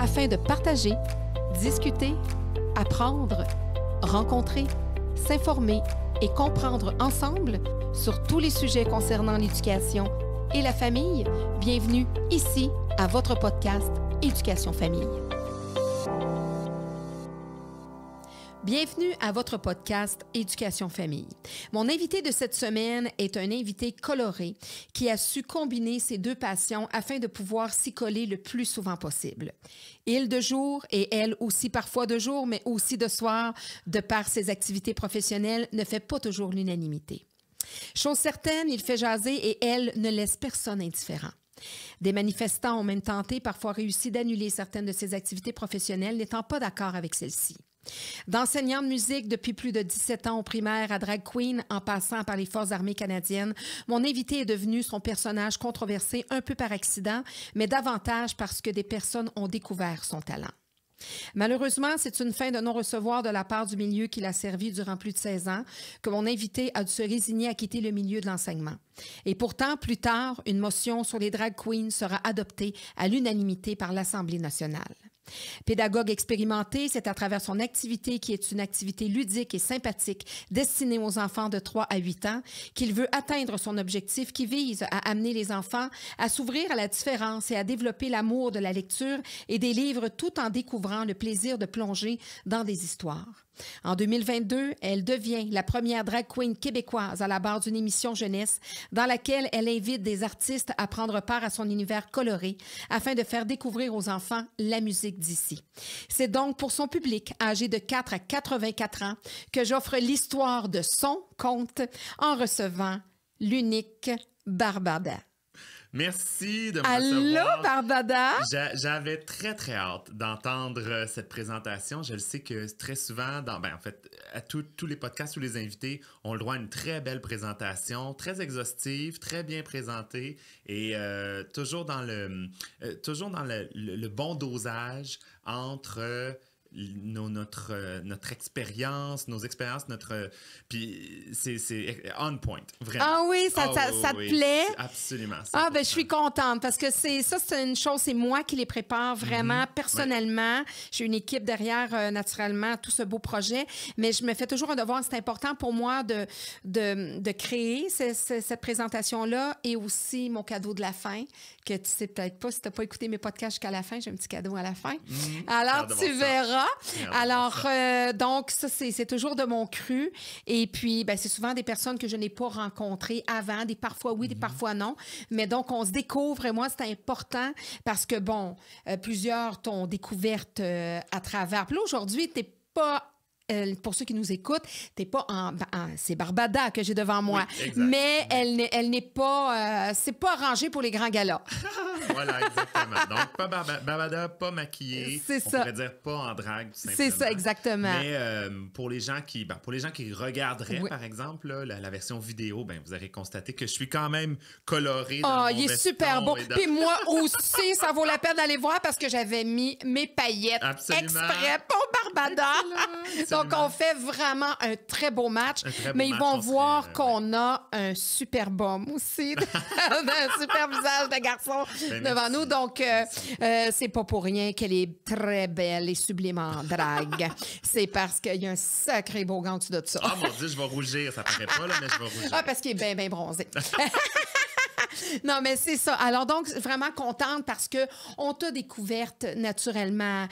afin de partager, discuter, apprendre, rencontrer, s'informer et comprendre ensemble sur tous les sujets concernant l'éducation et la famille. Bienvenue ici à votre podcast Éducation Famille. Bienvenue à votre podcast Éducation Famille. Mon invité de cette semaine est un invité coloré qui a su combiner ses deux passions afin de pouvoir s'y coller le plus souvent possible. Il de jour et elle aussi parfois de jour, mais aussi de soir, de par ses activités professionnelles, ne fait pas toujours l'unanimité. Chose certaine, il fait jaser et elle ne laisse personne indifférent. Des manifestants ont même tenté, parfois réussi, d'annuler certaines de ses activités professionnelles, n'étant pas d'accord avec celles-ci. D'enseignant de musique depuis plus de 17 ans au primaire à drag queen, en passant par les Forces armées canadiennes, mon invité est devenu son personnage controversé un peu par accident, mais davantage parce que des personnes ont découvert son talent. Malheureusement, c'est une fin de non-recevoir de la part du milieu qui l'a servi durant plus de 16 ans que mon invité a dû se résigner à quitter le milieu de l'enseignement. Et pourtant, plus tard, une motion sur les drag queens sera adoptée à l'unanimité par l'Assemblée nationale. Pédagogue expérimenté, c'est à travers son activité qui est une activité ludique et sympathique destinée aux enfants de 3 à 8 ans qu'il veut atteindre son objectif qui vise à amener les enfants à s'ouvrir à la différence et à développer l'amour de la lecture et des livres tout en découvrant le plaisir de plonger dans des histoires. En 2022, elle devient la première drag queen québécoise à la barre d'une émission jeunesse dans laquelle elle invite des artistes à prendre part à son univers coloré afin de faire découvrir aux enfants la musique d'ici. C'est donc pour son public âgé de 4 à 84 ans que j'offre l'histoire de son conte en recevant l'unique Barbada. Merci de me recevoir. Allô, Barbada! J'avais très hâte d'entendre cette présentation. Je le sais que très souvent, en fait, à tous les podcasts, tous les invités ont le droit à une très belle présentation, très exhaustive, très bien présentée et toujours dans le bon dosage entre notre expérience, nos expériences, puis c'est on point, vraiment. Ah oui, ça te plaît? Absolument. 100%. Ah ben je suis contente parce que c'est une chose, c'est moi qui les prépare vraiment personnellement. Ouais. J'ai une équipe derrière naturellement tout ce beau projet, mais je me fais toujours un devoir, c'est important pour moi de créer cette présentation-là et aussi mon cadeau de la fin que tu sais peut-être pas si tu n'as pas écouté mes podcasts jusqu'à la fin, j'ai un petit cadeau à la fin. Alors tu verras. Alors, donc, ça, c'est toujours de mon cru. Et puis, ben, c'est souvent des personnes que je n'ai pas rencontrées avant, des parfois oui, des parfois non. Mais donc, on se découvre et moi, c'est important parce que, bon, plusieurs t'ont découverte à travers. Puis là, aujourd'hui, t'es pas... pour ceux qui nous écoutent, t'es pas c'est Barbada que j'ai devant moi, oui, mais elle n'est pas, c'est pas arrangé pour les grands galas. Voilà, exactement. Donc, pas Barbada, pas maquillée. C'est on ça. pourrait dire pas en drague, tout simplement. C'est ça, exactement. Mais pour les gens qui regarderaient, par exemple, là, la version vidéo, ben vous aurez constaté que je suis quand même colorée. Oh, il est super beau. Puis moi aussi, ça vaut la peine d'aller voir parce que j'avais mis mes paillettes exprès pour Barbada. Donc, on fait vraiment un très beau match. Mais ils vont voir qu'on a un super bum aussi. Un super visage de garçon devant nous. Donc, c'est pas pour rien qu'elle est très belle et sublime en drague. C'est parce qu'il y a un sacré beau gant en dessous de ça. Ah, mon Dieu, je vais rougir. Ça paraît pas, là, mais je vais rougir. Ah, parce qu'il est bien bronzé. Non, mais c'est ça. Alors, donc, vraiment contente parce que on t'a découverte naturellement.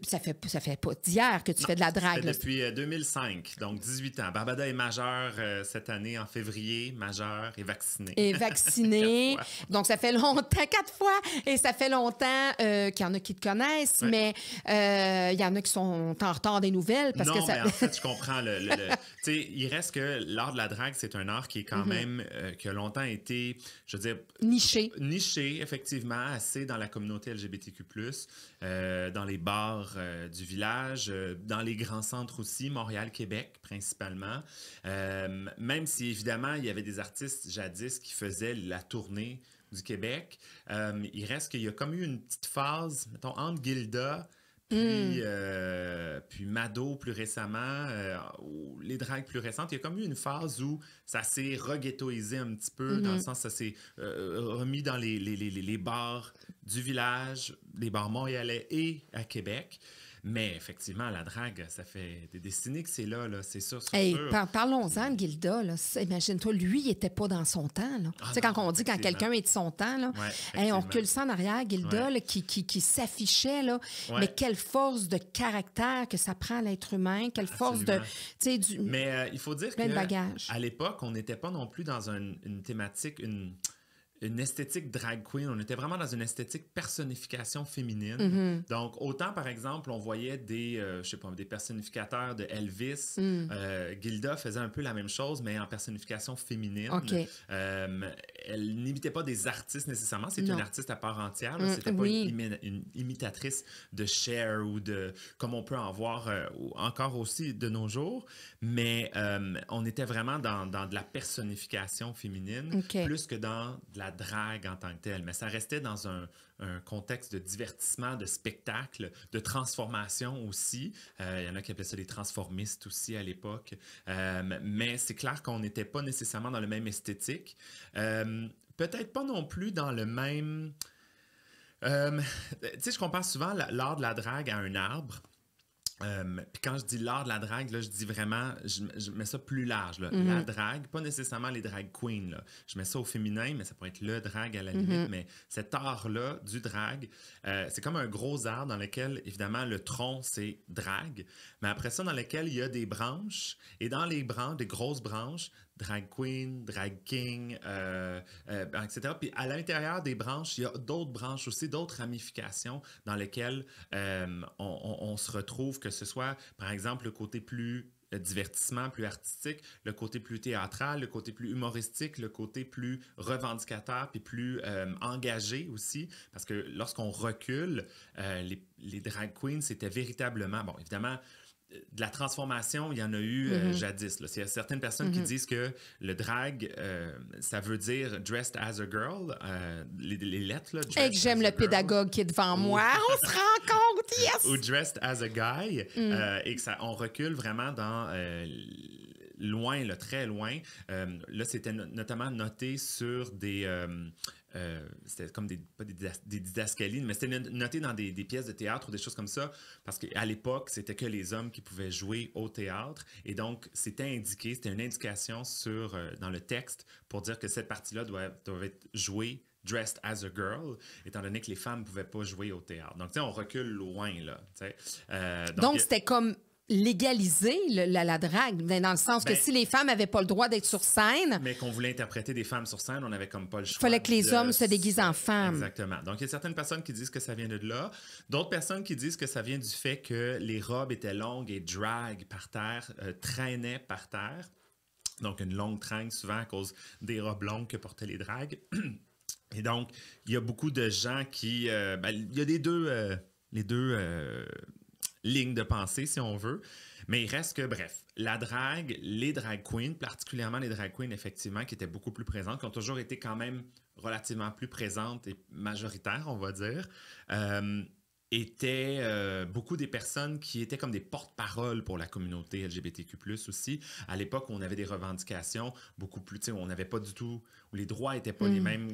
Ça fait pas d'hier que tu fais de la drague. Depuis 2005, donc 18 ans. Barbada est majeure cette année en février, majeure et vaccinée. Et vaccinée. Donc, ça fait longtemps, 4 fois. Et ça fait longtemps qu'il y en a qui te connaissent, mais il y en a qui sont en retard des nouvelles. Parce non, que ça... mais en fait, je comprends. Tu sais, il reste que l'art de la drague, c'est un art qui est quand même, qui a longtemps été, je veux dire... Niché, effectivement, assez dans la communauté LGBTQ+, dans les bars du village, dans les grands centres aussi, Montréal, Québec, principalement. Même si, évidemment, il y avait des artistes jadis qui faisaient la tournée du Québec, il reste qu'il y a comme eu une petite phase, mettons, entre Gilda puis Mado plus récemment, ou les dragues plus récentes. Il y a comme eu une phase où ça s'est reghettoisé un petit peu, dans le sens ça s'est remis dans les bars du village, les bars montréalais et à Québec. Mais effectivement, la drague, ça fait des décennies que c'est là, c'est sûr, Hey, sûr. parlons-en de Gilda. Là. Imagine-toi, lui, il n'était pas dans son temps. Là. Tu sais, quand on dit quand quelqu'un est de son temps, là, on recule ça en arrière. Gilda, là, qui s'affichait, là, mais quelle force de caractère que ça prend à l'être humain, quelle force de... Mais il faut dire plein de bagages. À l'époque, on n'était pas non plus dans une thématique, une esthétique drag queen. On était vraiment dans une esthétique personnification féminine. Donc, autant, par exemple, on voyait des personnificateurs de Elvis. Gilda faisait un peu la même chose, mais en personnification féminine. Okay. Elle n'imitait pas des artistes nécessairement. C'est une artiste à part entière. C'était pas une imitatrice de Cher ou de... comme on peut en voir encore aussi de nos jours. Mais on était vraiment dans de la personnification féminine, plus que dans de la drague en tant que telle. Mais ça restait dans un contexte de divertissement, de spectacle, de transformation aussi. Il y en a qui appelaient ça des transformistes aussi à l'époque. Mais c'est clair qu'on n'était pas nécessairement dans le même esthétique. Peut-être pas non plus dans le même... tu sais, je compare souvent l'art de la drague à un arbre. Puis quand je dis l'art de la drague, là, je dis vraiment, je mets ça plus large. Là. La drague, pas nécessairement les drag queens. Là. Je mets ça au féminin, mais ça pourrait être le drag à la limite. Mais cet art-là du drag, c'est comme un gros arbre dans lequel, évidemment, le tronc, c'est drag. Mais après ça, dans lequel il y a des branches. Et dans les branches, des grosses branches, drag queen, drag king, etc. Puis à l'intérieur des branches, il y a d'autres branches aussi, d'autres ramifications dans lesquelles on se retrouve, que ce soit, par exemple, le côté plus divertissement, plus artistique, le côté plus théâtral, le côté plus humoristique, le côté plus revendicateur, puis plus engagé aussi. Parce que lorsqu'on recule, les drag queens, c'était véritablement, bon, évidemment, de la transformation, il y en a eu jadis. Là. Il y a certaines personnes qui disent que le drag, ça veut dire dressed as a girl. Les lettres, là. Et que j'aime le pédagogue qui est devant moi. On se rend compte, yes! Ou dressed as a guy. Et que on recule vraiment dans... loin, là, très loin. Là, c'était notamment noté sur des... c'était comme pas des didascalies, mais c'était noté dans des pièces de théâtre ou des choses comme ça, parce qu'à l'époque, c'était que les hommes qui pouvaient jouer au théâtre. Et donc, c'était indiqué, c'était une indication dans le texte pour dire que cette partie-là doit être jouée dressed as a girl, étant donné que les femmes ne pouvaient pas jouer au théâtre. Donc, tu sais, on recule loin, là. Donc, c'était comme légaliser la drague, dans le sens que si les femmes n'avaient pas le droit d'être sur scène... Mais qu'on voulait interpréter des femmes sur scène, on n'avait comme pas le choix. Il fallait que les hommes se déguisent en femmes. Exactement. Donc, il y a certaines personnes qui disent que ça vient de là. D'autres personnes qui disent que ça vient du fait que les robes étaient longues et drag par terre, traînaient par terre. Donc, une longue traîne, souvent à cause des robes longues que portaient les dragues. Et donc, il y a beaucoup de gens qui... il y a les deux lignes de pensée, si on veut. Mais il reste que, bref, la drague, les drag queens, particulièrement les drag queens, effectivement, qui étaient beaucoup plus présentes, qui ont toujours été quand même relativement plus présentes et majoritaires, on va dire, étaient beaucoup des personnes qui étaient comme des porte-paroles pour la communauté LGBTQ+, aussi. À l'époque, on avait des revendications beaucoup plus, tu sais, on n'avait pas du tout, où les droits n'étaient pas les mêmes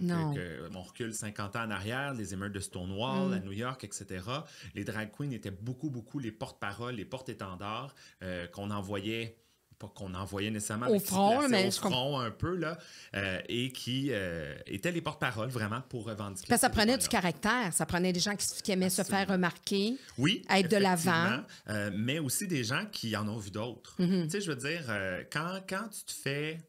on recule 50 ans en arrière, les émeutes de Stonewall à New York, etc. Les drag queens étaient beaucoup les porte-paroles, les porte-étendards qu'on envoyait... pas qu'on envoyait nécessairement au front, mais au front un peu, là, et qui étaient les porte-paroles vraiment pour revendiquer. Parce que ça prenait du caractère, ça prenait des gens qui aimaient se faire remarquer, être de l'avant. Mais aussi des gens qui en ont vu d'autres. Tu sais, je veux dire, quand tu te fais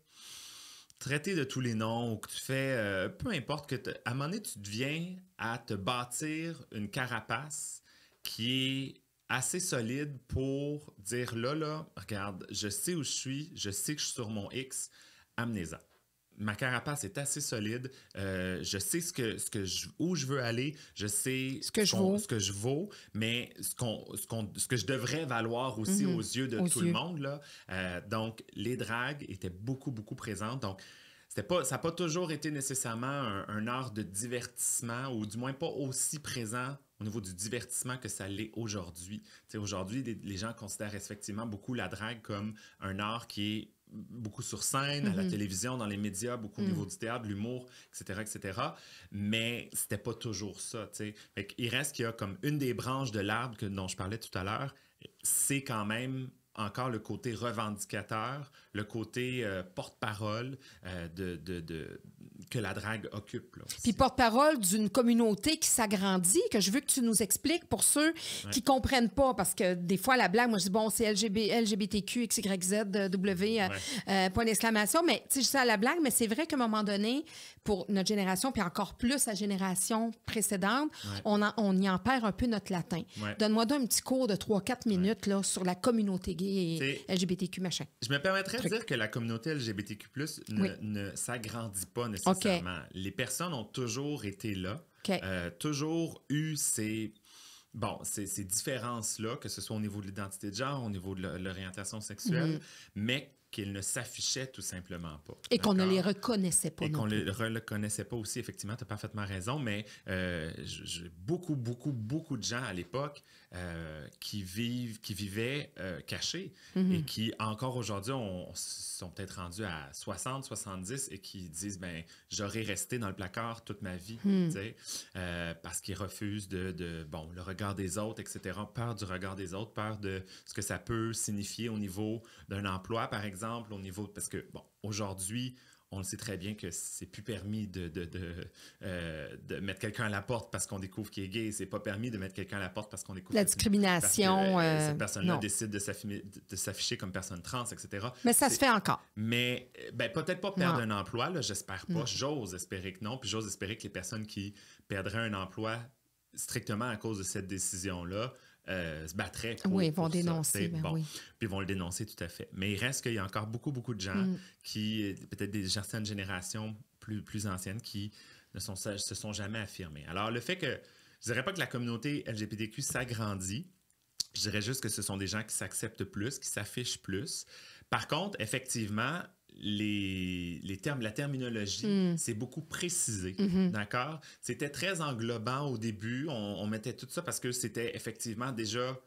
traiter de tous les noms ou que tu fais, peu importe, à un moment donné, tu deviens à te bâtir une carapace qui est assez solide pour dire là, regarde, je sais où je suis, je sais que je suis sur mon X, amenez-en. Ma carapace est assez solide, je sais où je veux aller, je sais ce que je vaux, mais ce que je devrais valoir aussi aux yeux de tout le monde. Là. Donc, les dragues étaient beaucoup présentes. Donc, ça n'a pas toujours été nécessairement un art de divertissement, ou du moins pas aussi présent au niveau du divertissement que ça l'est aujourd'hui. Aujourd'hui, les gens considèrent effectivement beaucoup la drague comme un art qui est beaucoup sur scène, à la télévision, dans les médias, beaucoup au niveau du théâtre, l'humour, etc., etc. Mais c'était pas toujours ça, tu sais. Fait qu'il reste qu'il y a comme une des branches de l'arbre dont je parlais tout à l'heure, c'est quand même encore le côté revendicateur, le côté porte-parole que la drague occupe. Là, puis porte-parole d'une communauté qui s'agrandit, que je veux que tu nous expliques pour ceux qui ne comprennent pas, parce que des fois, la blague, moi, je dis, bon, c'est LGBTQ, XYZ, W, point d'exclamation, mais tu sais, je sais à la blague, mais c'est vrai qu'à un moment donné, pour notre génération, puis encore plus la génération précédente, on y en perd un peu notre latin. Donne-moi donc un petit cours de 3-4 minutes là, sur la communauté gay et LGBTQ, machin. Je me permettrais de dire que la communauté LGBTQ+, ne s'agrandit pas nécessairement. Okay. Les personnes ont toujours été là, toujours eu ces différences-là, que ce soit au niveau de l'identité de genre, au niveau de l'orientation sexuelle, mais qu'ils ne s'affichaient tout simplement pas. Et qu'on ne les reconnaissait pas. Et qu'on ne les reconnaissait pas aussi, effectivement, tu as parfaitement raison, mais beaucoup de gens à l'époque qui vivaient cachés et qui, encore aujourd'hui, sont peut-être rendus à 60, 70 et qui disent, ben j'aurais resté dans le placard toute ma vie, tu sais, parce qu'ils refusent le regard des autres, etc. Peur du regard des autres, peur de ce que ça peut signifier au niveau d'un emploi, par exemple, au niveau... Parce que, bon, aujourd'hui, on le sait très bien que c'est plus permis de mettre quelqu'un à la porte parce qu'on découvre qu'il est gay. C'est pas permis de mettre quelqu'un à la porte parce qu'on découvre... La discrimination... Parce que cette personne-là décide de s'afficher comme personne trans, etc. Mais ça se fait encore. Mais, peut-être pas perdre un emploi, là, j'espère pas. J'ose espérer que non. Puis j'ose espérer que les personnes qui perdraient un emploi strictement à cause de cette décision-là se battraient pour ils vont dénoncer. Puis ils vont le dénoncer, tout à fait. Mais il reste qu'il y a encore beaucoup de gens qui, peut-être des certaines générations plus anciennes, qui ne se sont jamais affirmées. Alors, le fait que, je dirais pas que la communauté LGBTQ s'agrandit, je dirais juste que ce sont des gens qui s'acceptent plus, qui s'affichent plus. Par contre, effectivement, les termes, la terminologie, c'est beaucoup précisé, d'accord? C'était très englobant au début, on mettait tout ça parce que c'était effectivement déjà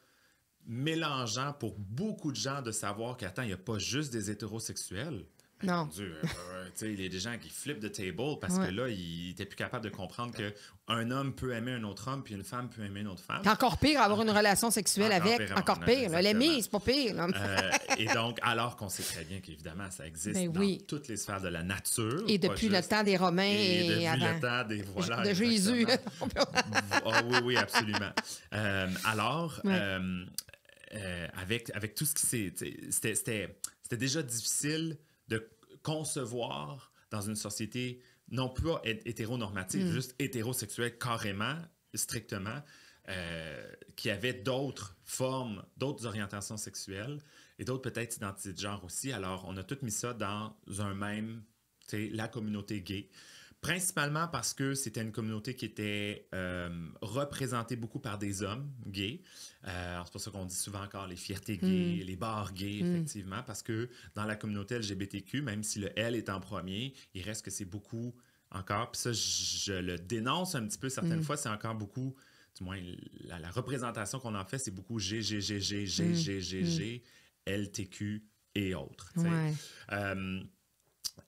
mélangeant pour beaucoup de gens de savoir qu'attends, il n'y a pas juste des hétérosexuels. Non. Dieu, il y a des gens qui flippent the table parce que là, ils n'étaient plus capables de comprendre qu'un homme peut aimer un autre homme puis une femme peut aimer une autre femme. Encore pire, avoir une relation sexuelle encore pire. L'aimer, c'est pas pire. Et donc, alors qu'on sait très bien qu'évidemment, ça existe dans toutes les sphères de la nature. Et depuis le temps des Romains et depuis avant. Le temps des... Voilà, de Jésus. Oui, absolument. Avec tout ce qui s'est... C'était déjà difficile de concevoir dans une société non pas hétéronormative, juste hétérosexuelle carrément, strictement, qui avait d'autres formes, d'autres orientations sexuelles et d'autres peut-être identités de genre aussi. Alors, on a tout mis ça dans un même, la communauté gay. Principalement parce que c'était une communauté qui était représentée beaucoup par des hommes gays. C'est pour ça qu'on dit souvent encore les fiertés gays, les bars gays, effectivement, parce que dans la communauté LGBTQ, même si le L est en premier, il reste que c'est beaucoup encore, puis ça, je le dénonce un petit peu certaines fois, c'est encore beaucoup, du moins, la représentation qu'on en fait, c'est beaucoup G, LTQ et autres.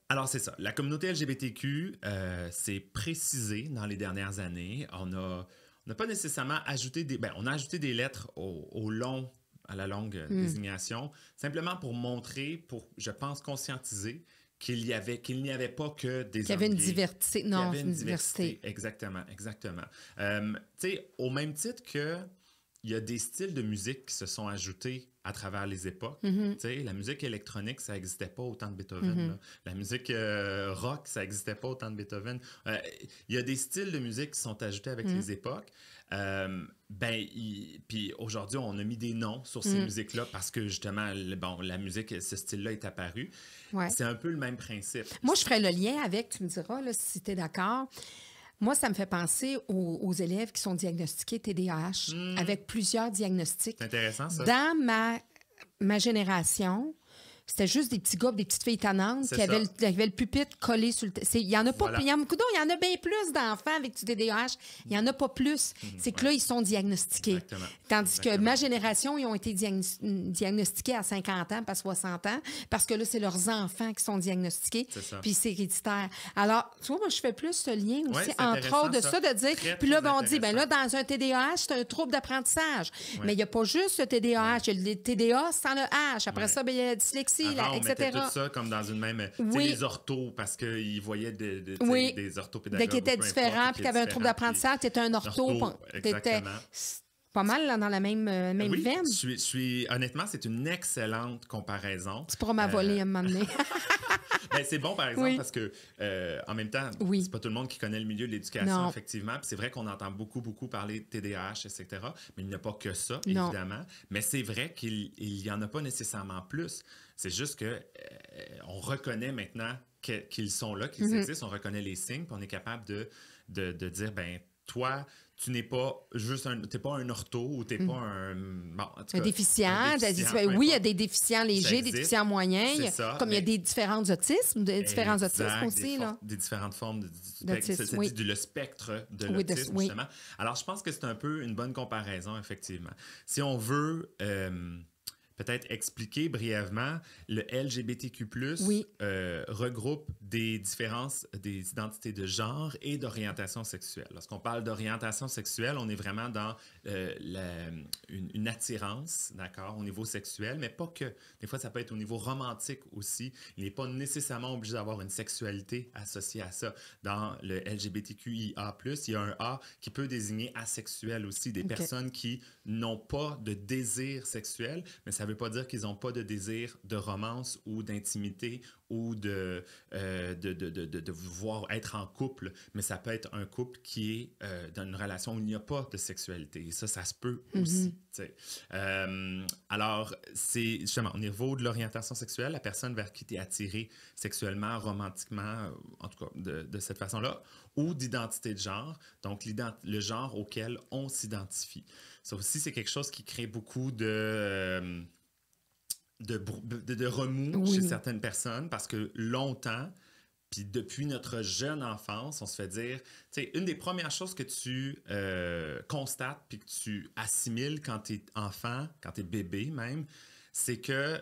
Alors, c'est ça. La communauté LGBTQ s'est précisée dans les dernières années. On n'a pas nécessairement ajouté on a ajouté des lettres à la longue désignation, simplement pour montrer, pour, je pense, conscientiser qu'il n'y avait pas que des hommes. Qu'il y avait une diversité. Non, il y avait une diversité. Exactement. Tu sais, au même titre que il y a des styles de musique qui se sont ajoutés à travers les époques. Tu sais, la musique électronique, ça n'existait pas au temps de Beethoven. Là. La musique rock, ça n'existait pas au temps de Beethoven. Il y a des styles de musique qui sont ajoutés avec les époques. Puis aujourd'hui, on a mis des noms sur ces musiques-là parce que justement, la musique, ce style-là est apparu. Ouais. C'est un peu le même principe. Moi, je ferais le lien avec, tu me diras là, si tu es d'accord. Moi, ça me fait penser aux élèves qui sont diagnostiqués TDAH avec plusieurs diagnostics. C'est intéressant, ça. Dans ma génération, c'était juste des petits gars, des petites filles tannantes C'est qui avaient le pupitre collé sur le... Il y en a pas... Voilà. Il y en a bien plus d'enfants avec du TDAH. Il y en a pas plus. C'est que là, ils sont diagnostiqués. Exactement. Tandis que ma génération, ils ont été diagnostiqués à 50 ans, pas 60 ans, parce que là, c'est leurs enfants qui sont diagnostiqués. C'est ça. Puis c'est héréditaire. Alors, tu vois, moi, je fais plus ce lien aussi, Ouais, c'est entre intéressant, autres, de ça, de dire... Très, Puis là, très ben, on dit, ben là, intéressant. dans un TDAH, c'est un trouble d'apprentissage. Ouais. Mais il n'y a pas juste le TDAH. Il y a le TDA sans le H. Après Ouais. ça, ben, il y a la dyslexie, Avant, on mettait etc. tout ça comme dans une même... Tu Oui. sais, les orthos, parce qu'ils voyaient Oui. des orthopédagogues. Dès qu'il était ou peu différent, importe, puis qu'il y avait un trouble d'apprentissage, tu étais un ortho. T'étais exactement. pas mal là, dans la même Oui, veine. je suis honnêtement, c'est une excellente comparaison. Tu pourras m'avoler un moment donné. Ben, c'est bon, par exemple, Oui. parce que en même temps, Oui. c'est pas tout le monde qui connaît le milieu de l'éducation, Non. effectivement. Puis c'est vrai qu'on entend beaucoup, beaucoup parler de TDAH, etc. Mais il n'y a pas que ça, Non. évidemment. Mais c'est vrai qu'il n'y en a pas nécessairement plus. C'est juste que on reconnaît maintenant qu'ils sont là, qu'ils existent. On reconnaît les signes, puis on est capable de dire, ben toi, tu n'es pas juste t'es pas un ortho ou t'es pas Un déficient. peu Oui, il y a importe. des déficients légers, des existe. déficients moyens. C'est ça, Comme il y a mais- des différents autismes, Exact, aussi. Là. des différentes formes D'autisme, c'est oui. le spectre de Oui, l'autisme, oui. justement. Alors, je pense que c'est un peu une bonne comparaison, effectivement. Si on veut peut-être expliquer brièvement, le LGBTQ+, Oui. regroupe des différences des identités de genre et d'orientation sexuelle. Lorsqu'on parle d'orientation sexuelle, on est vraiment dans une attirance, d'accord, au niveau sexuel, mais pas que. Des fois, ça peut être au niveau romantique aussi. Il n'est pas nécessairement obligé d'avoir une sexualité associée à ça. Dans le LGBTQIA+, il y a un A qui peut désigner asexuel aussi, des personnes qui n'ont pas de désir sexuel, mais ça ne veut pas dire qu'ils n'ont pas de désir de romance ou d'intimité ou de vouloir être en couple, mais ça peut être un couple qui est dans une relation où il n'y a pas de sexualité. Et ça se peut aussi. Alors, c'est justement au niveau de l'orientation sexuelle, la personne vers qui tu es attiré sexuellement, romantiquement, en tout cas de cette façon-là, ou d'identité de genre, donc le genre auquel on s'identifie. Ça aussi, c'est quelque chose qui crée beaucoup de remous chez certaines personnes parce que longtemps, puis depuis notre jeune enfance, on se fait dire, tu sais, une des premières choses que tu constates puis que tu assimiles quand tu es enfant, quand tu es bébé même, c'est que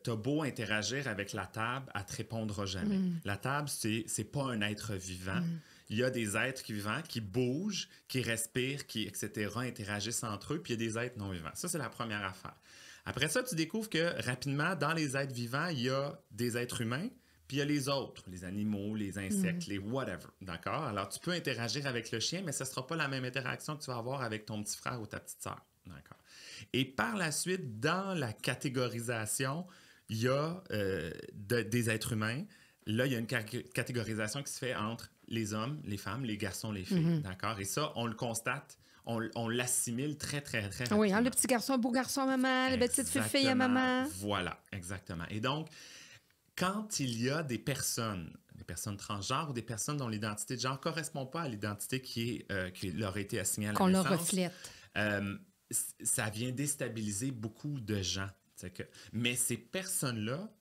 tu as beau interagir avec la table, elle ne te répondra jamais. La table, c'est pas un être vivant. Il y a des êtres vivants qui bougent, qui respirent, qui, etc., interagissent entre eux, puis il y a des êtres non vivants. Ça, c'est la première affaire. Après ça, tu découvres que rapidement, dans les êtres vivants, il y a des êtres humains, puis il y a les autres, les animaux, les insectes, les whatever, d'accord? Alors, tu peux interagir avec le chien, mais ce ne sera pas la même interaction que tu vas avoir avec ton petit frère ou ta petite sœur, d'accord? Et par la suite, dans la catégorisation, il y a des êtres humains. Là, il y a une catégorisation qui se fait entre les hommes, les femmes, les garçons, les filles, d'accord? Et ça, on le constate. On l'assimile très, très, très rapidement. Oui, hein, le petit garçon, beau garçon à maman, la petite fille à maman. Voilà, exactement. Et donc, quand il y a des personnes transgenres ou des personnes dont l'identité de genre ne correspond pas à l'identité qui leur a été assignée à la naissance, qu'on leur reflète. Ça vient déstabiliser beaucoup de gens. Mais ces personnes-là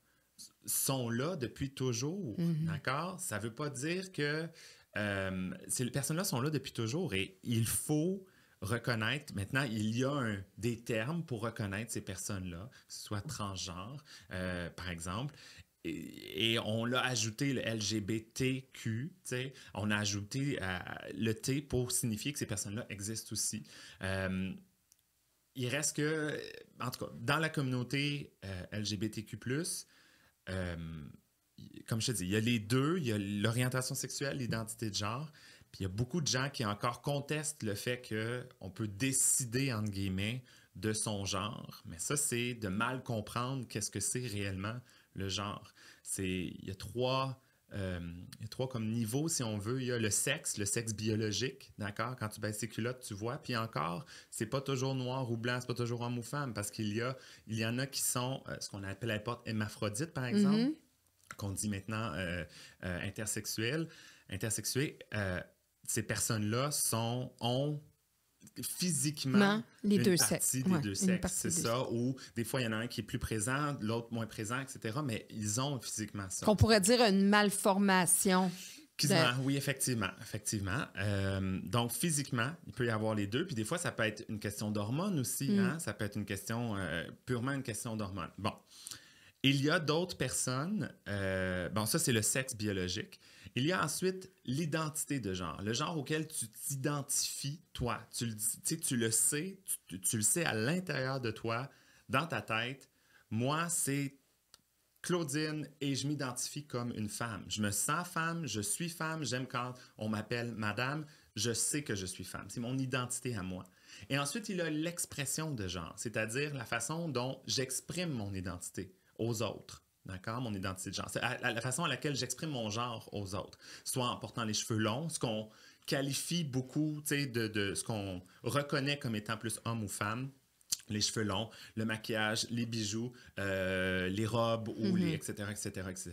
sont là depuis toujours, d'accord? Ça ne veut pas dire que ces personnes-là sont là depuis toujours et il faut reconnaître, maintenant, il y a des termes pour reconnaître ces personnes-là, que ce soit transgenres, par exemple, et on l'a ajouté le LGBTQ, on a ajouté le T pour signifier que ces personnes-là existent aussi. Il reste que, en tout cas, dans la communauté LGBTQ+, comme je te dis, il y a les deux, il y a l'orientation sexuelle, l'identité de genre, puis il y a beaucoup de gens qui encore contestent le fait qu'on peut décider, entre guillemets, de son genre. Mais ça, c'est de mal comprendre qu'est-ce que c'est réellement le genre. Il y a trois comme niveaux, si on veut. Il y a le sexe biologique, d'accord? Quand tu baisses tes culottes, tu vois. Puis encore, c'est pas toujours noir ou blanc, c'est pas toujours homme ou femme, parce qu'il y en a qui sont ce qu'on appelle à l'époque hermaphrodites, par exemple, qu'on dit maintenant intersexués. Ces personnes-là physiquement les une deux partie sexes. des deux sexes. C'est ça. Ou des fois, il y en a un qui est plus présent, l'autre moins présent, etc. Mais ils ont physiquement ça. Qu'on pourrait dire une malformation. Oui, effectivement. Donc, physiquement, il peut y avoir les deux. Puis des fois, ça peut être une question d'hormones aussi. Hein? Ça peut être une question, purement une question d'hormones. Bon. Il y a d'autres personnes, ça c'est le sexe biologique. Il y a ensuite l'identité de genre, le genre auquel tu t'identifies toi. Tu le sais, tu le sais à l'intérieur de toi, dans ta tête. Moi, c'est Claudine et je m'identifie comme une femme. Je me sens femme, je suis femme, j'aime quand on m'appelle madame, je sais que je suis femme. C'est mon identité à moi. Et ensuite, il y a l'expression de genre, c'est-à-dire la façon dont j'exprime mon identité aux autres, d'accord? Mon identité de genre. C'est la façon à laquelle j'exprime mon genre aux autres, soit en portant les cheveux longs, ce qu'on qualifie beaucoup, tu sais, de ce qu'on reconnaît comme étant plus homme ou femme, les cheveux longs, le maquillage, les bijoux, les robes, ou etc., etc., etc.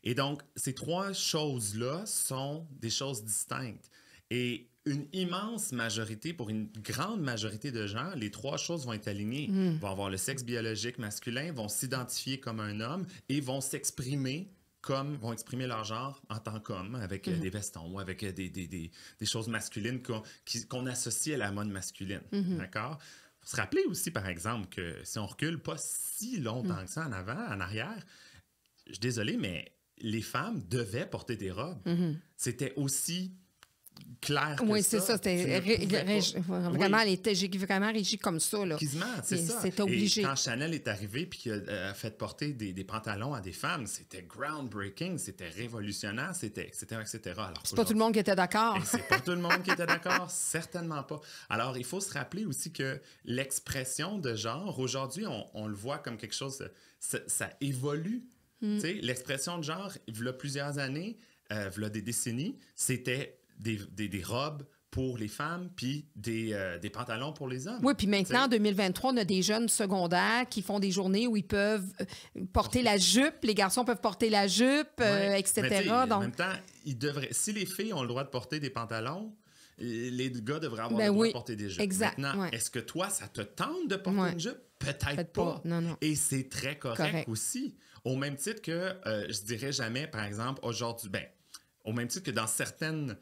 Et donc, ces trois choses-là sont des choses distinctes. Et une immense majorité, pour une grande majorité de gens, les trois choses vont être alignées. Ils vont avoir le sexe biologique masculin, vont s'identifier comme un homme et vont exprimer leur genre en tant qu'homme, avec des vestons ou avec des choses masculines qu'on associe à la mode masculine. D'accord? Il faut se rappeler aussi, par exemple, que si on recule pas si longtemps que ça en arrière, je suis désolé, mais les femmes devaient porter des robes. C'était aussi clair que oui, c'est ça. C'était vraiment, j'ai vraiment régi comme ça. Là. Quasiment, c'est ça. C'était obligé. Et quand Chanel est arrivée et qu'il a fait porter des pantalons à des femmes, c'était groundbreaking, c'était révolutionnaire, c'était etc., etc. Alors, c'est pas tout le monde qui était d'accord. C'est pas tout le monde qui était d'accord, certainement pas. Alors, il faut se rappeler aussi que l'expression de genre, aujourd'hui, on le voit comme quelque chose, ça évolue. Tu sais, l'expression de genre, il y a plusieurs années, il y a des décennies, c'était des robes pour les femmes, puis des pantalons pour les hommes. Oui, puis maintenant, en 2023, on a des jeunes secondaires qui font des journées où ils peuvent porter la jupe, les garçons peuvent porter la jupe, etc. Mais en même temps, si les filles ont le droit de porter des pantalons, les gars devraient avoir le droit de porter des jupes. Exact. Maintenant, est-ce que toi, ça te tente de porter une jupe? Peut-être pas. Non. Et c'est très correct aussi. Au même titre que, je dirais jamais, par exemple, aujourd'hui, au même titre que dans certaines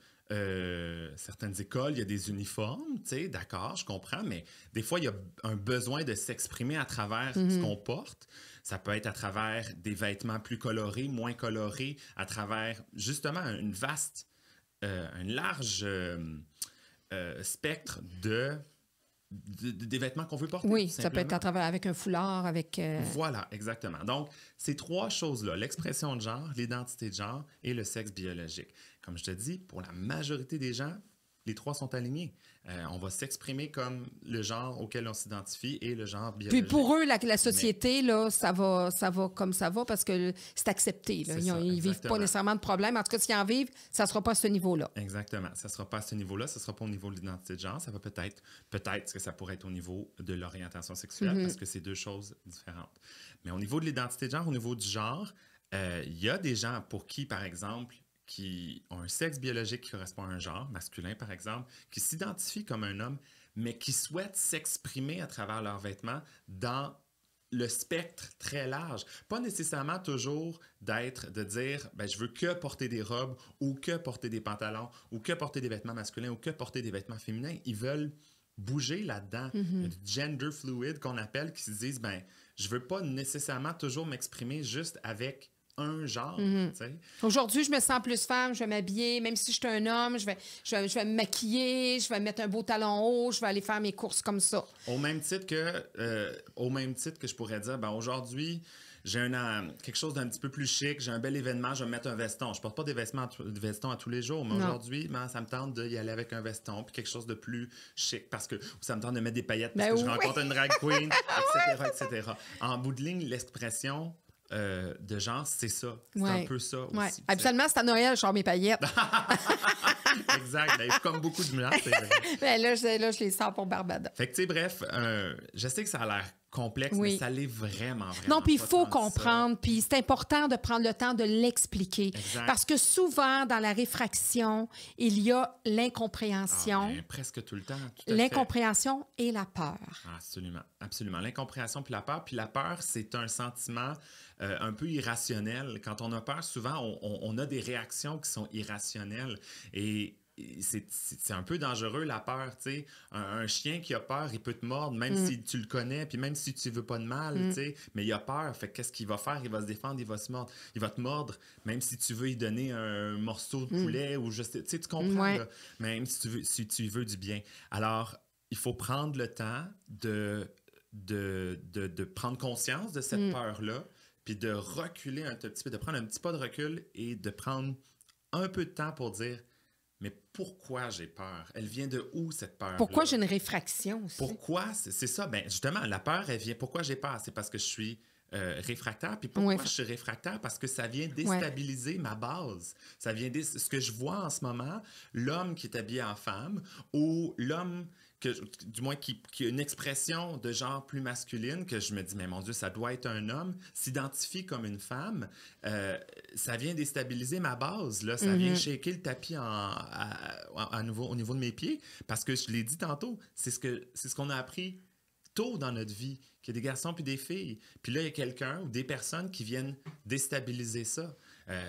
écoles, il y a des uniformes, tu sais, d'accord, je comprends, mais des fois, il y a un besoin de s'exprimer à travers ce qu'on porte. Ça peut être à travers des vêtements plus colorés, moins colorés, à travers, justement, un large spectre des vêtements qu'on veut porter. Oui, ça peut être à travers avec un foulard, avec... Voilà, exactement. Donc, ces trois choses-là, l'expression de genre, l'identité de genre et le sexe biologique. Comme je te dis, pour la majorité des gens, les trois sont alignés. On va s'exprimer comme le genre auquel on s'identifie et le genre biologique. Puis pour eux, la société, là, ça va comme ça va parce que c'est accepté. Là. Ils ne vivent pas nécessairement de problème. En tout cas, s'ils en vivent, ça ne sera pas à ce niveau-là. Exactement. Ça ne sera pas à ce niveau-là. Ça ne sera pas au niveau de l'identité de genre. Ça va peut-être que ça pourrait être au niveau de l'orientation sexuelle parce que c'est deux choses différentes. Mais au niveau de l'identité de genre, au niveau du genre, il y a des gens pour qui, par exemple, qui ont un sexe biologique qui correspond à un genre, masculin par exemple, qui s'identifient comme un homme, mais qui souhaitent s'exprimer à travers leurs vêtements dans le spectre très large. Pas nécessairement toujours de dire je veux que porter des robes ou que porter des pantalons ou que porter des vêtements masculins ou que porter des vêtements féminins. Ils veulent bouger là-dedans. Il y a du gender fluid qu'on appelle, qui se disent je veux pas nécessairement toujours m'exprimer juste avec un genre. Aujourd'hui, je me sens plus femme, je vais m'habiller, même si je suis un homme, je vais me maquiller, je vais mettre un beau talon haut, je vais aller faire mes courses comme ça. Au même titre que je pourrais dire, aujourd'hui, j'ai quelque chose d'un petit peu plus chic, j'ai un bel événement, je vais me mettre un veston. Je porte pas des vestons à tous les jours, mais aujourd'hui, ça me tente d'y aller avec un veston, puis quelque chose de plus chic, parce que ça me tente de mettre des paillettes parce que je rencontre une drag queen, etc. En bout de ligne, l'expression de genre, c'est ça. C'est un peu ça aussi. Habituellement, c'est à Noël, je sors mes paillettes. Exact. Comme beaucoup de gens. Là, je les sors pour Barbada. Fait que, bref, je sais que ça a l'air complexe, Oui. mais ça l'est vraiment. Non, puis il pas faut tant comprendre, puis c'est important de prendre le temps de l'expliquer. Exact. Parce que souvent, dans la réfraction, il y a ça. l'incompréhension. Ben, presque tout le temps, tout à fait. L'incompréhension et la peur. Absolument, absolument. L'incompréhension puis la peur. Puis la peur, c'est un sentiment un peu irrationnel. Quand on a peur, souvent, on a des réactions qui sont irrationnelles. Et c'est un peu dangereux, la peur, tu sais. Un chien qui a peur, il peut te mordre, même si tu le connais, puis même si tu veux pas de mal, tu sais. Mais il a peur, fait qu'est-ce qu'il va faire? Il va se défendre, il va se mordre. Il va te mordre, même si tu veux lui donner un morceau de poulet ou juste... Tu sais, tu comprends, Ouais. là? Même si tu veux du bien. Alors, il faut prendre le temps de prendre conscience de cette peur-là, puis de reculer un tout petit peu, de prendre un petit pas de recul et de prendre un peu de temps pour dire mais pourquoi j'ai peur? Elle vient de où, cette peur? Pourquoi j'ai une réfraction aussi? Pourquoi? C'est ça. Ben, justement, la peur, elle vient. Pourquoi j'ai peur? C'est parce que je suis réfractaire. Puis pourquoi je suis réfractaire? Parce que ça vient déstabiliser ma base. Ça vient ce que je vois en ce moment, l'homme qui est habillé en femme ou l'homme du moins qui a une expression de genre plus masculine, que je me dis, mais mon Dieu, ça doit être un homme, s'identifie comme une femme, ça vient déstabiliser ma base, là, ça vient shaker le tapis au niveau de mes pieds, parce que je l'ai dit tantôt, c'est ce qu'on a appris tôt dans notre vie, qu'il y a des garçons puis des filles. Puis là, il y a quelqu'un ou des personnes qui viennent déstabiliser ça.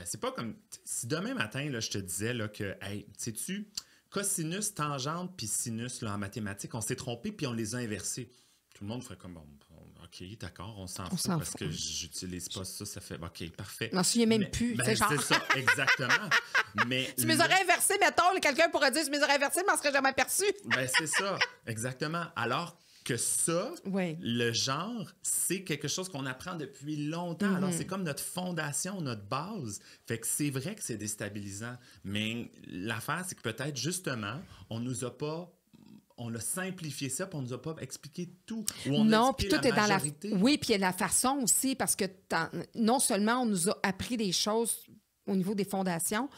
C'est pas comme... Si demain matin, là, je te disais là, que, hey, sais-tu... Cosinus, tangente puis sinus là, en mathématiques, on s'est trompé puis on les a inversés. Tout le monde ferait comme, bon, OK, d'accord, on s'en fout parce que j'utilise pas ça, ça fait, OK, parfait. Je m'en souviens même plus. Ben, genre... C'est ça, exactement. Mais tu me les aurais inversés, mettons, quelqu'un pourrait dire, je me les aurais inversés, je m'en serais jamais aperçu. Ben, c'est ça, exactement. Alors que ça, le genre, c'est quelque chose qu'on apprend depuis longtemps. Alors, c'est comme notre fondation, notre base. Fait que c'est vrai que c'est déstabilisant. Mais l'affaire, c'est que peut-être, justement, on a simplifié ça, puis on nous a pas expliqué tout. Non, puis tout est dans la... Oui, puis il y a la façon aussi, parce que non seulement on nous a appris des choses au niveau des fondations,